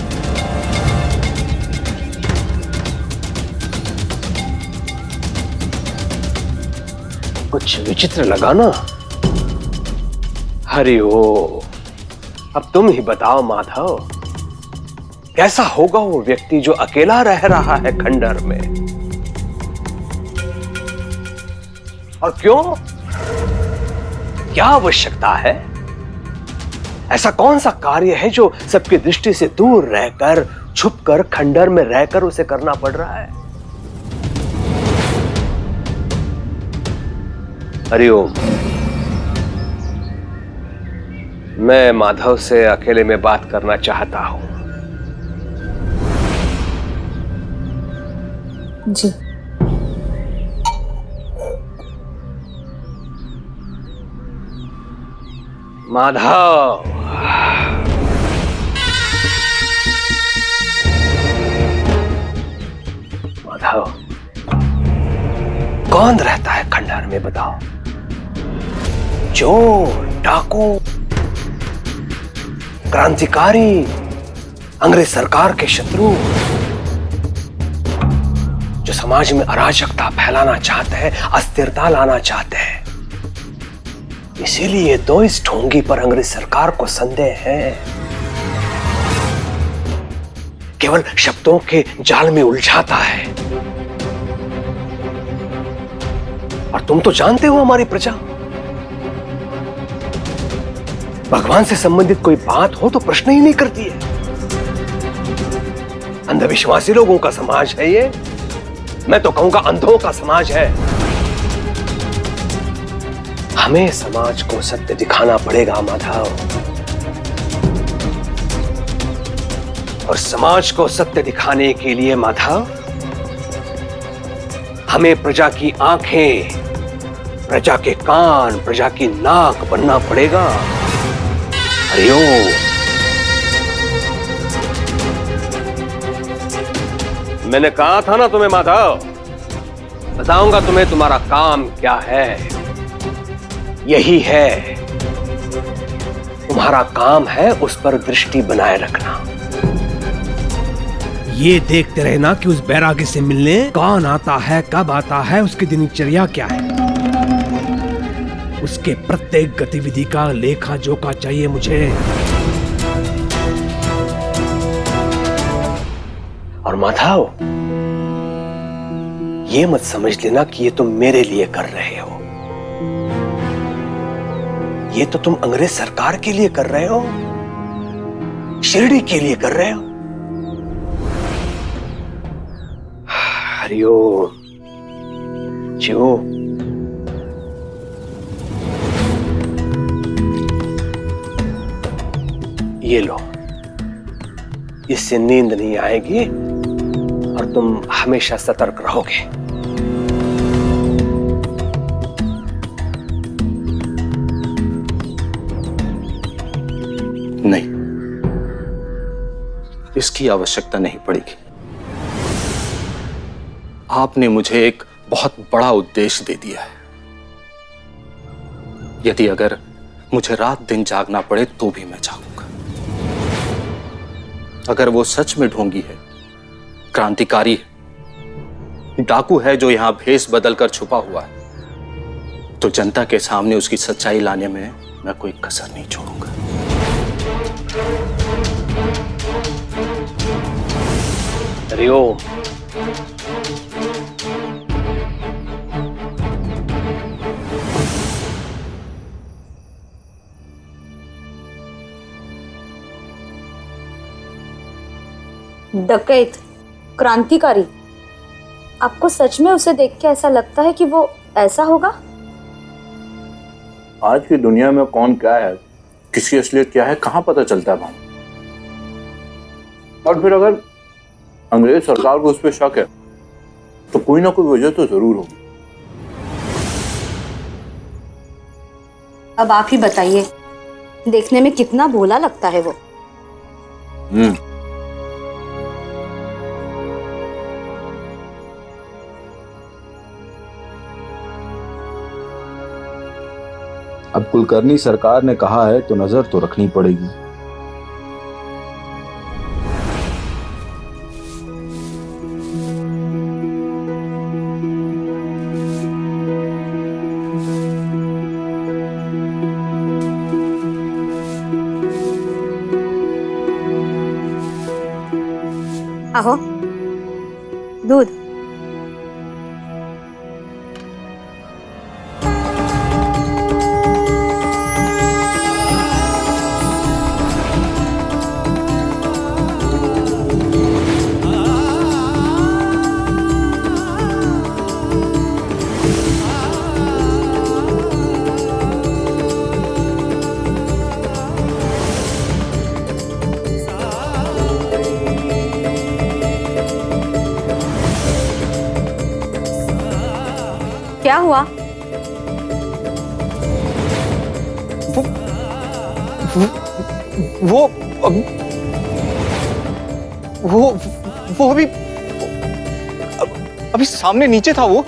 Speaker 7: कुछ विचित्र लगा ना? हरि हो, अब तुम ही बताओ माधव, कैसा होगा वो व्यक्ति जो अकेला रह रहा है खंडर में? और क्यों? क्या आवश्यकता है? ऐसा कौन सा कार्य है जो सबकी दृष्टि से दूर रहकर, छुपकर, खंडर में रहकर उसे करना पड़ रहा है? हरिओम, मैं माधव से अकेले में बात करना चाहता हूं।
Speaker 6: जी।
Speaker 7: माधव, माधव, कौन रहता है खंडर में बताओ? चोर, डाकू, क्रांतिकारी, अंग्रेज सरकार के शत्रु, जो समाज में अराजकता फैलाना चाहते हैं, अस्थिरता लाना चाहते हैं। इसीलिए तो इस ढोंगी पर अंग्रेज सरकार को संदेह है। केवल शब्दों के जाल में उलझाता है। और तुम तो जानते हो हमारी प्रजा, भगवान से संबंधित कोई बात हो तो प्रश्न ही नहीं करती है। अंधविश्वासी लोगों का समाज है ये। मैं तो कहूंगा अंधों का समाज है। हमें समाज को सत्य दिखाना पड़ेगा माधव, और समाज को सत्य दिखाने के लिए माधव, हमें प्रजा की आंखें, प्रजा के कान, प्रजा की नाक बनना पड़ेगा। हरिओम। मैंने कहा था ना तुम्हें माधव, बताऊंगा तुम्हें तुम्हारा काम क्या है। यही है, तुम्हारा काम है उस पर दृष्टि बनाए रखना।
Speaker 17: ये देखते रहना कि उस बैरागी से मिलने कौन आता है, कब आता है, उसकी दिनचर्या क्या है। उसके प्रत्येक गतिविधि का लेखा जोखा चाहिए मुझे।
Speaker 7: और माधव, ये मत समझ लेना कि ये तुम मेरे लिए कर रहे हो। ये तो तुम अंग्रेज सरकार के लिए कर रहे हो, शिरडी के लिए कर रहे हो। हरिओम। जियो। ये लो, इससे नींद नहीं आएगी और तुम हमेशा सतर्क रहोगे।
Speaker 12: नहीं, इसकी आवश्यकता नहीं पड़ेगी। आपने मुझे एक बहुत बड़ा उद्देश्य दे दिया है। यदि अगर मुझे रात दिन जागना पड़े तो भी मैं जागूंगा। अगर वो सच में ढोंगी है, क्रांतिकारी है, डाकू है जो यहां भेष बदलकर छुपा हुआ है, तो जनता के सामने उसकी सच्चाई लाने में मैं कोई कसर नहीं छोड़ूंगा।
Speaker 7: हरिओम।
Speaker 6: डकैत, क्रांतिकारी, आपको सच में उसे देख के ऐसा लगता है कि वो ऐसा होगा?
Speaker 13: आज की दुनिया में कौन क्या है, किसकी असलियत क्या है, कहाँ पता चलता है भाई। और फिर अगर अंग्रेज सरकार को उस पर शक है तो कोई ना कोई वजह तो जरूर होगी।
Speaker 6: अब आप ही बताइए, देखने में कितना भोला लगता है वो।
Speaker 13: अब कुलकर्णी सरकार ने कहा है तो नजर तो रखनी पड़ेगी।
Speaker 6: आहो, दूध। क्या हुआ?
Speaker 20: वो अभी सामने नीचे था। वो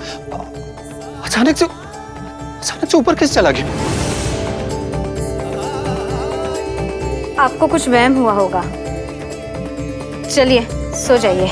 Speaker 20: अचानक से ऊपर कैसे चला गया?
Speaker 6: आपको कुछ वहम हुआ होगा। चलिए सो जाइए।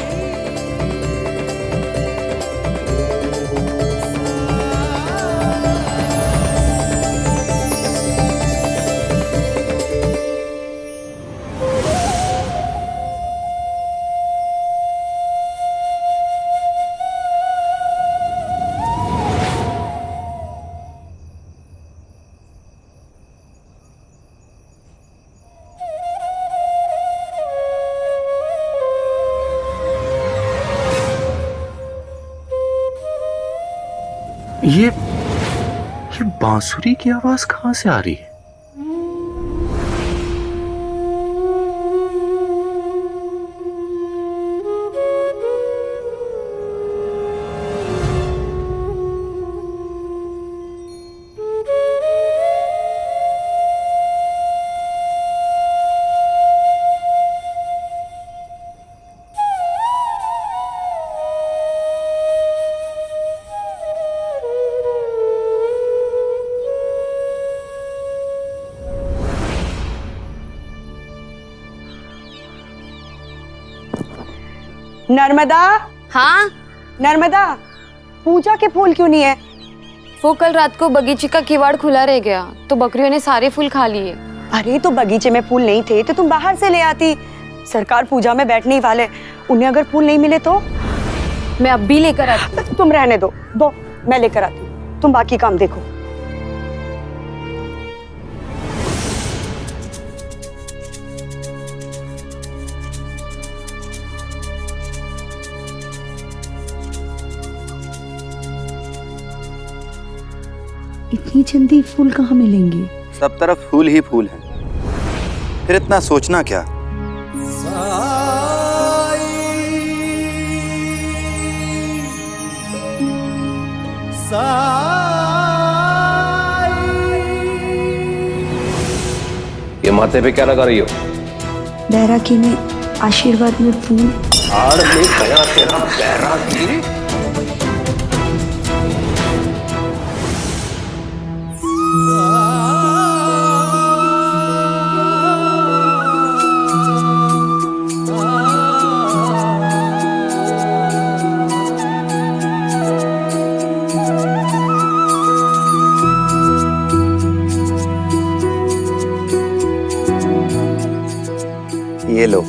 Speaker 13: ये बांसुरी की आवाज कहां से आ रही है?
Speaker 21: नर्मदा।
Speaker 6: हाँ
Speaker 21: नर्मदा, पूजा के फूल क्यों नहीं है?
Speaker 6: वो कल रात को बगीचे का किवाड़ खुला रह गया तो बकरियों ने सारे फूल खा लिए।
Speaker 21: अरे तो बगीचे में फूल नहीं थे तो तुम बाहर से ले आती। सरकार पूजा में बैठने ही वाले, उन्हें अगर फूल नहीं मिले तो?
Speaker 6: मैं अब भी लेकर आती।
Speaker 21: तुम रहने दो, मैं लेकर आती हूँ। तुम बाकी काम देखो।
Speaker 22: इतनी जल्दी फूल कहाँ मिलेंगे?
Speaker 10: सब तरफ फूल ही फूल हैं। फिर इतना सोचना क्या?
Speaker 7: ये माथे पे क्या लगा रही हो?
Speaker 22: बैरागी में आशीर्वाद में फूल।
Speaker 7: आड़ में गया तेरा बैरागी।
Speaker 10: ये लो।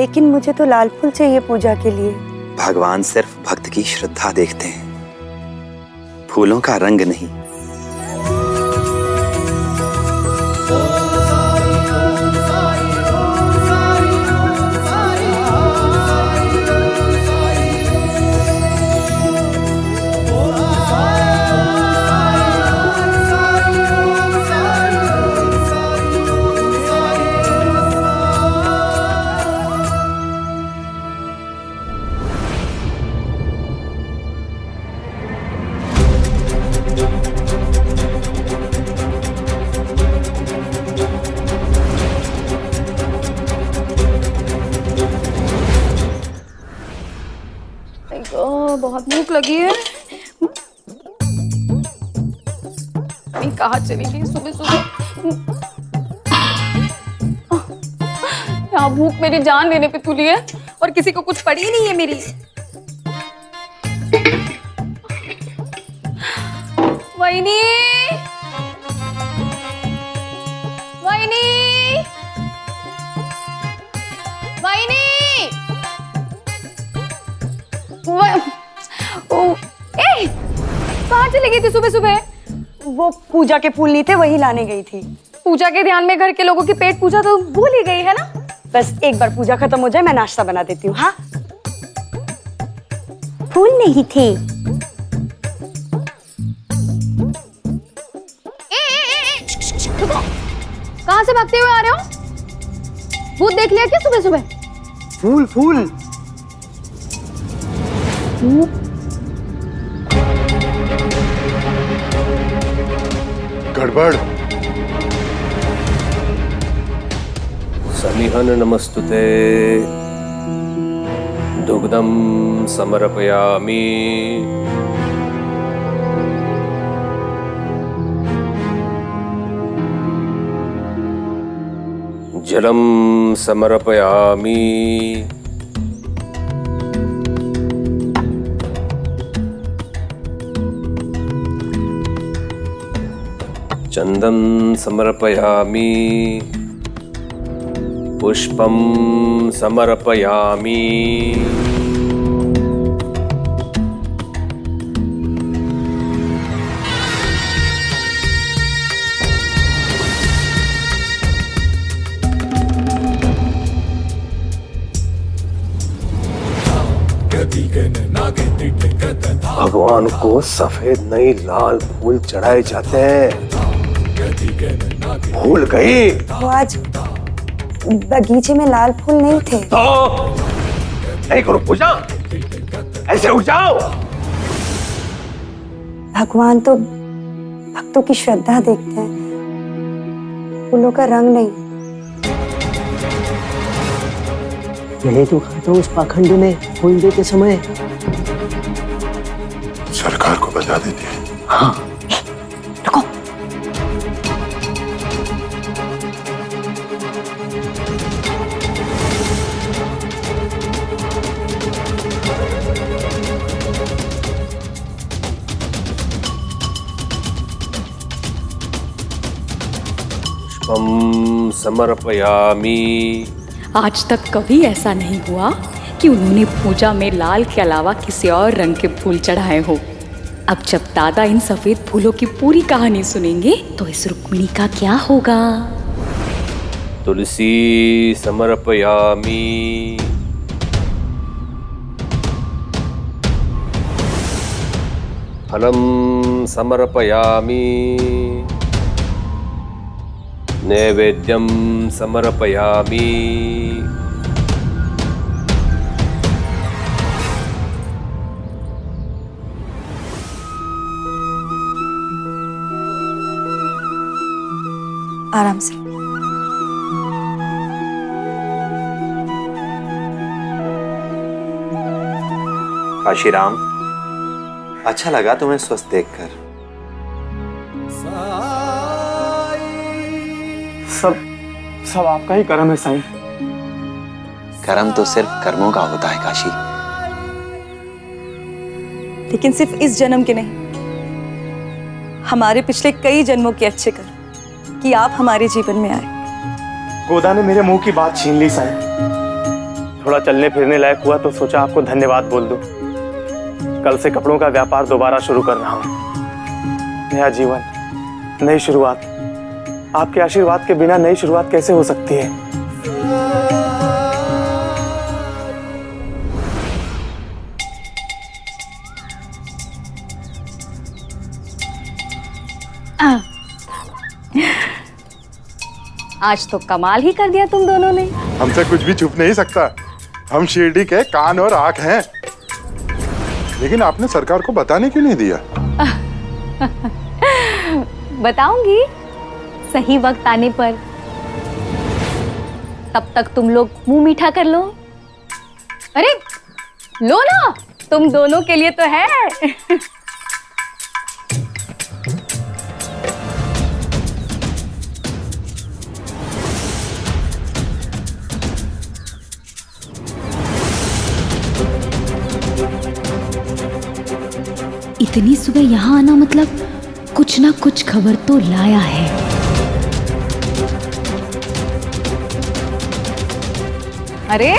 Speaker 21: लेकिन मुझे तो लाल फूल चाहिए पूजा के लिए।
Speaker 10: भगवान सिर्फ भक्त की श्रद्धा देखते हैं, फूलों का रंग नहीं।
Speaker 8: बहुत भूख लगी है। कहाँ चली गई सुबह सुबह? यहाँ भूख मेरी जान लेने पे तुली है और किसी को कुछ पड़ी नहीं है मेरी। वैनी, वैनी, वैनी, कहाँ चली गई थी सुबह सुबह?
Speaker 21: वो पूजा के फूल नहीं थे, वही लाने गई थी।
Speaker 8: पूजा के ध्यान में घर के लोगों की पेट पूजा तो भूल ही गई है ना।
Speaker 21: बस एक बार पूजा खत्म हो जाए, मैं नाश्ता बना देती हूँ। हाँ, फूल नहीं थे।
Speaker 8: कहाँ से भागते हुए आ रहे हो? भूत देख लिया क्या सुबह सुबह?
Speaker 15: फूल फूल
Speaker 14: गड़बड़।
Speaker 7: समिहन नमस्तुते, दुग्धम समर्पयामि। जलम समर्पयामि। चंदन समर्पयामि। पुष्पम समर्पयामि। भगवान को सफेद नहीं लाल फूल चढ़ाए जाते हैं। भूल गई?
Speaker 21: वो आज बगीचे में लाल फूल नहीं थे।
Speaker 7: तो नहीं करो पूजा, ऐसे उठ जाओ।
Speaker 21: भगवान तो भक्तों की श्रद्धा देखते हैं, फूलों का रंग नहीं।
Speaker 18: यही तो खाता हूँ उस पाखंडी ने फूल देते समय।
Speaker 14: सरकार को बता देते हैं।
Speaker 18: हाँ,
Speaker 21: रुको।
Speaker 7: पुष्पम समर्पयामि।
Speaker 5: आज तक कभी ऐसा नहीं हुआ कि उन्होंने पूजा में लाल के अलावा किसी और रंग के फूल चढ़ाए हो। अब जब दादा इन सफेद फूलों की पूरी कहानी सुनेंगे तो इस रुक्मिणी का क्या होगा?
Speaker 7: तुलसी समर्पयामि। फलम समर्पयामि। नैवेद्यम समर्पयामि।
Speaker 21: आराम से।
Speaker 10: काशीराम, अच्छा लगा तुम्हें स्वस्थ देखकर।
Speaker 15: सब आपका ही कर्म है साईं।
Speaker 10: कर्म तो सिर्फ कर्मों का होता है काशी।
Speaker 21: लेकिन सिर्फ इस जन्म के नहीं, हमारे पिछले कई जन्मों के अच्छे कर्म कि आप हमारे जीवन में आए।
Speaker 15: गोदा ने मेरे मुंह की बात छीन ली साईं।
Speaker 16: थोड़ा चलने फिरने लायक हुआ तो सोचा आपको धन्यवाद बोल दूं। कल से कपड़ों का व्यापार दोबारा शुरू कर रहा हूं। नया जीवन, नई शुरुआत। आपके आशीर्वाद के बिना नई शुरुआत कैसे हो सकती है?
Speaker 5: आज तो कमाल ही कर दिया तुम दोनों ने।
Speaker 14: हमसे कुछ भी छुप नहीं सकता। हम शिरडी के कान और आंख हैं। लेकिन आपने सरकार को बताने क्यों नहीं दिया?
Speaker 5: बताऊंगी सही वक्त आने पर। तब तक तुम लोग मुंह मीठा कर लो। अरे लो ना, तुम दोनों के लिए तो है।
Speaker 19: इतनी सुबह यहाँ आना मतलब कुछ ना कुछ खबर तो लाया है।
Speaker 5: अरे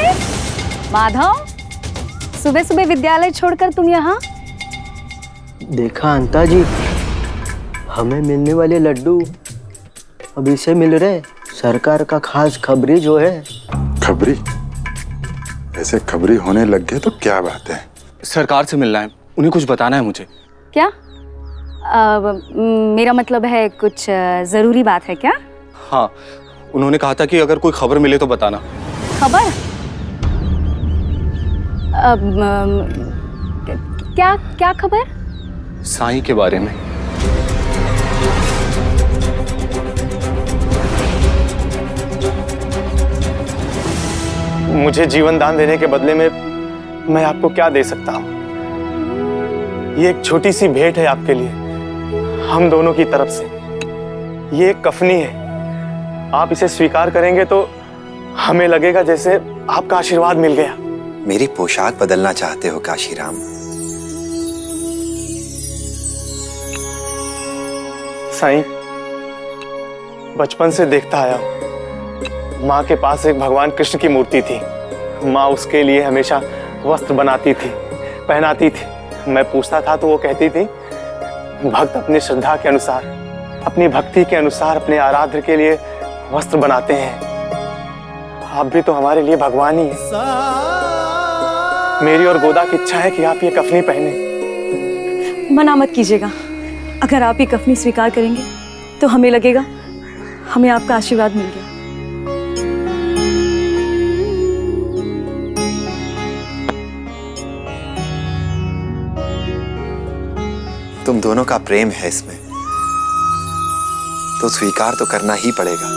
Speaker 5: माधव, सुबह सुबह विद्यालय छोड़कर तुम यहाँ?
Speaker 18: देखा अंता जी, हमें मिलने वाले लड्डू अभी से मिल रहे। सरकार का खास खबरी जो है।
Speaker 14: खबरी? ऐसे खबरी होने लग गए तो क्या बात है?
Speaker 16: सरकार से मिलना है, उन्हें कुछ बताना है मुझे।
Speaker 5: क्या? मेरा मतलब है कुछ जरूरी बात है क्या?
Speaker 16: हाँ, उन्होंने कहा था कि अगर कोई खबर मिले तो बताना।
Speaker 5: खबर? क्या क्या खबर?
Speaker 16: साईं के बारे में। मुझे जीवन दान देने के बदले में मैं आपको क्या दे सकता हूँ? ये एक छोटी सी भेंट है आपके लिए, हम दोनों की तरफ से। ये एक कफनी है। आप इसे स्वीकार करेंगे तो हमें लगेगा जैसे आपका आशीर्वाद मिल गया।
Speaker 10: मेरी पोशाक बदलना चाहते हो काशीराम?
Speaker 16: साईं, बचपन से देखता आया हूं, माँ के पास एक भगवान कृष्ण की मूर्ति थी। माँ उसके लिए हमेशा वस्त्र बनाती थी, पहनाती थी। मैं पूछता था तो वो कहती थी, भक्त अपनी श्रद्धा के अनुसार, अपनी भक्ति के अनुसार अपने आराध्य के लिए वस्त्र बनाते हैं। आप भी तो हमारे लिए भगवान ही हैं। मेरी और गोदा की इच्छा है कि आप ये कफनी पहने।
Speaker 21: मना मत कीजिएगा। अगर आप ये कफनी स्वीकार करेंगे तो हमें लगेगा हमें आपका आशीर्वाद मिल गया।
Speaker 10: तुम दोनों का प्रेम है इसमें, तो स्वीकार तो करना ही पड़ेगा।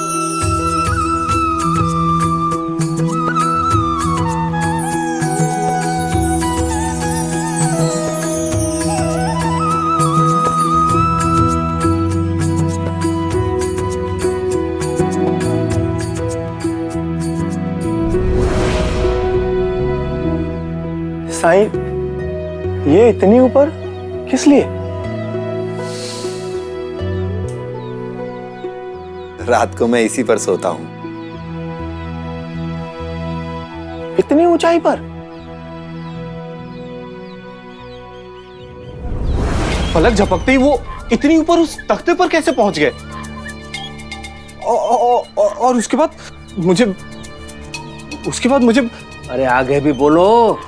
Speaker 16: साईं, ये इतनी ऊपर किस लिए?
Speaker 10: रात को मैं इसी पर सोता हूं।
Speaker 16: इतनी ऊंचाई पर? पलक झपकते ही वो इतनी ऊपर उस तख्ते पर कैसे पहुंच गए? और उसके बाद मुझे
Speaker 7: अरे आगे भी बोलो।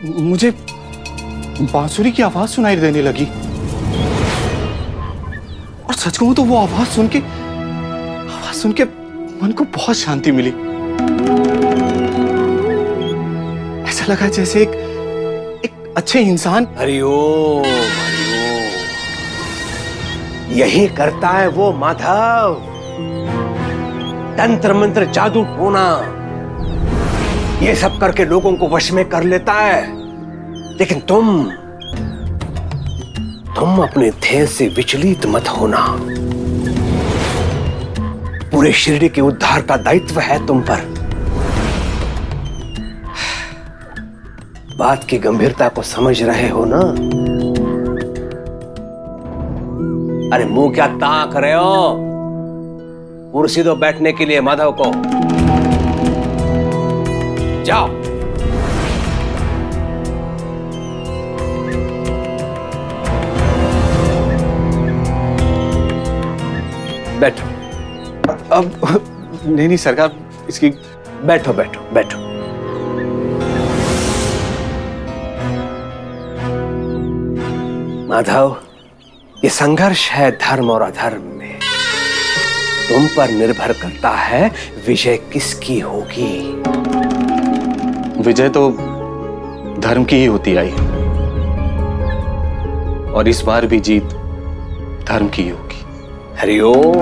Speaker 16: मुझे बांसुरी की आवाज सुनाई देने लगी, और सच कहूं तो वो आवाज सुन के मन को बहुत शांति मिली। ऐसा लगा जैसे एक अच्छे इंसान।
Speaker 7: हरिओम हरिओम। यही करता है वो माधव, तंत्र मंत्र जादू टोना, ये सब करके लोगों को वश में कर लेता है। लेकिन तुम अपने ध्येय से विचलित मत होना। पूरे शिरडी के उद्धार का दायित्व है तुम पर। बात की गंभीरता को समझ रहे हो ना? अरे मुंह क्या ताक रहे हो? कुर्सी दो बैठने के लिए माधव को। जाओ बैठो।
Speaker 13: अब नहीं सरकार, इसकी
Speaker 7: बैठो बैठो बैठो। माधव, ये संघर्ष है धर्म और अधर्म में। तुम पर निर्भर करता है विजय किसकी होगी।
Speaker 13: विजय तो धर्म की ही होती आई और इस बार भी जीत धर्म की ही होगी।
Speaker 7: हरिओम।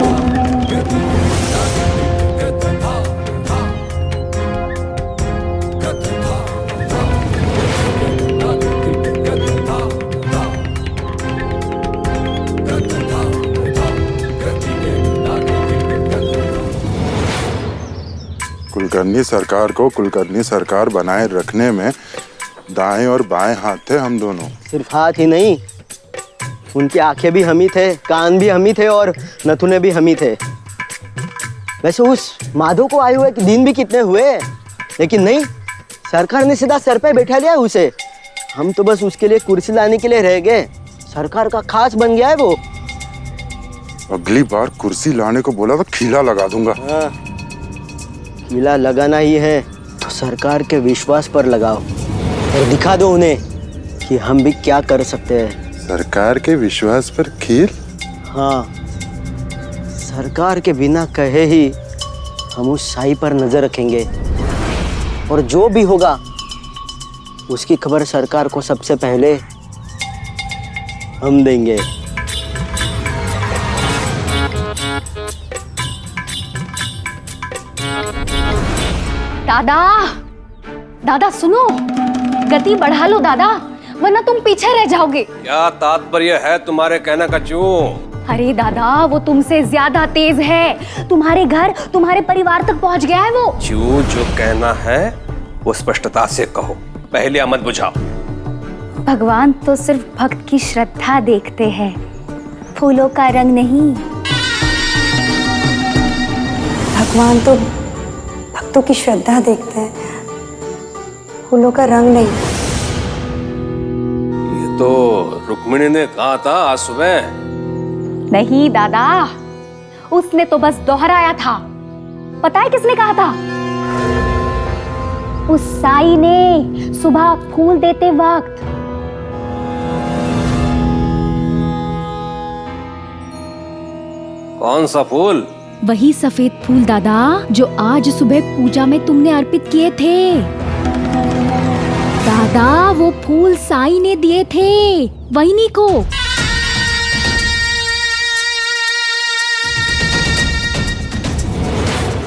Speaker 14: कुलकर्णी सरकार को कुलकर्णी सरकार बनाए रखने में दाएं और बाएं हाथ थे हम दोनों।
Speaker 18: सिर्फ हाथ ही नहीं, उनकी आंखें भी हम ही थे, कान भी हम ही थे और नथुने भी हम ही थे। वैसे उस माधव को आए हुए दिन भी कितने हुए, लेकिन नहीं, सरकार ने सीधा सर पे बैठा लिया उसे। हम तो बस उसके लिए कुर्सी लाने के लिए रह गए। सरकार का खास बन गया है वो।
Speaker 14: अगली बार कुर्सी लाने को बोला तो खीला लगा दूंगा।
Speaker 18: खीला लगाना ही है तो सरकार के विश्वास पर लगाओ और दिखा दो उन्हें कि हम भी क्या कर सकते हैं।
Speaker 14: सरकार के विश्वास पर खील?
Speaker 18: हाँ, सरकार के बिना कहे ही हम उस साई पर नजर रखेंगे और जो भी होगा उसकी खबर सरकार को सबसे पहले हम देंगे।
Speaker 8: दादा, दादा सुनो, गति बढ़ा लो दादा, वरना तुम पीछे रह जाओगे।
Speaker 7: क्या तात्पर्य है तुम्हारे कहने का क्यों?
Speaker 8: अरे दादा, वो तुमसे ज्यादा तेज है। तुम्हारे घर, तुम्हारे परिवार तक पहुंच गया है वो।
Speaker 7: जो कहना है वो स्पष्टता से कहो, पहले मत बुझाओ।
Speaker 6: भगवान तो सिर्फ भक्त की श्रद्धा देखते हैं, फूलों का रंग नहीं।
Speaker 22: भगवान तो भक्तों की श्रद्धा देखते हैं, फूलों का रंग नहीं।
Speaker 7: ये तो रुक्मिणी ने कहा था आज सुबह।
Speaker 8: नहीं दादा, उसने तो बस दोहराया था। पता है किसने कहा था? उस साई ने सुबह फूल देते वक्त।
Speaker 7: कौन सा फूल?
Speaker 19: वही सफेद फूल दादा, जो आज सुबह पूजा में तुमने अर्पित किए थे। दादा, वो फूल साई ने दिए थे वहीनी को।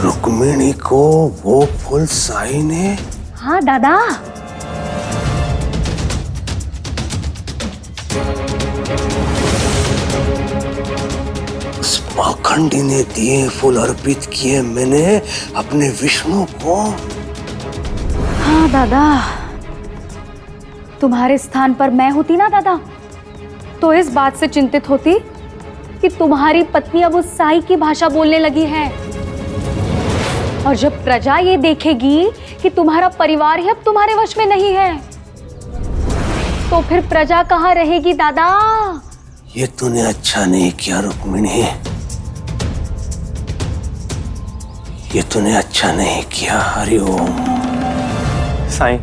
Speaker 7: रुक्मिणी को वो फूल साई ने?
Speaker 8: हाँ दादा।
Speaker 7: पाखंडी ने दिए फूल अर्पित किए मैंने अपने विष्णु को।
Speaker 8: हाँ दादा, तुम्हारे स्थान पर मैं होती ना दादा, तो इस बात से चिंतित होती कि तुम्हारी पत्नी अब उस साई की भाषा बोलने लगी है। और जब प्रजा ये देखेगी कि तुम्हारा परिवार ही अब तुम्हारे वश में नहीं है, तो फिर प्रजा कहाँ रहेगी दादा?
Speaker 7: ये तूने अच्छा नहीं किया रुक्मिणी, ये तूने अच्छा नहीं किया। हरिओम।
Speaker 16: साईं,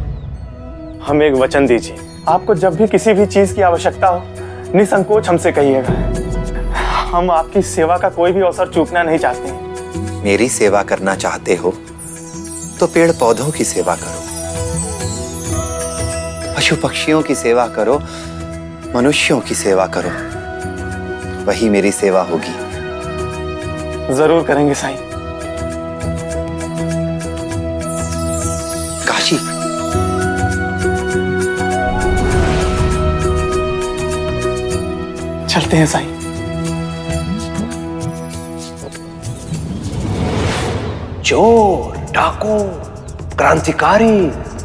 Speaker 16: हमें एक वचन दीजिए। आपको जब भी किसी भी चीज की आवश्यकता हो, निसंकोच हमसे कहिएगा। हम आपकी सेवा का कोई भी अवसर चूकना नहीं चाहते।
Speaker 10: मेरी सेवा करना चाहते हो तो पेड़ पौधों की सेवा करो, पशु पक्षियों की सेवा करो, मनुष्यों की सेवा करो, वही मेरी सेवा होगी।
Speaker 16: जरूर करेंगे साईं।
Speaker 10: काशी,
Speaker 16: चलते हैं साईं।
Speaker 7: चोर, डाकू, क्रांतिकारी,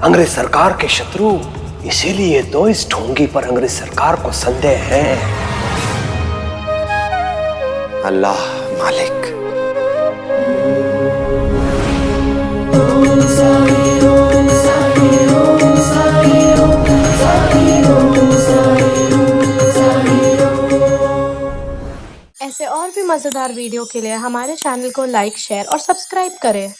Speaker 7: अंग्रेज सरकार के शत्रु, इसीलिए तो इस ढोंगी पर अंग्रेज सरकार को संदेह है।
Speaker 10: अल्लाह मालिक।
Speaker 4: ऐसे और भी मज़ेदार वीडियो के लिए हमारे चैनल को लाइक, शेयर और सब्सक्राइब करें।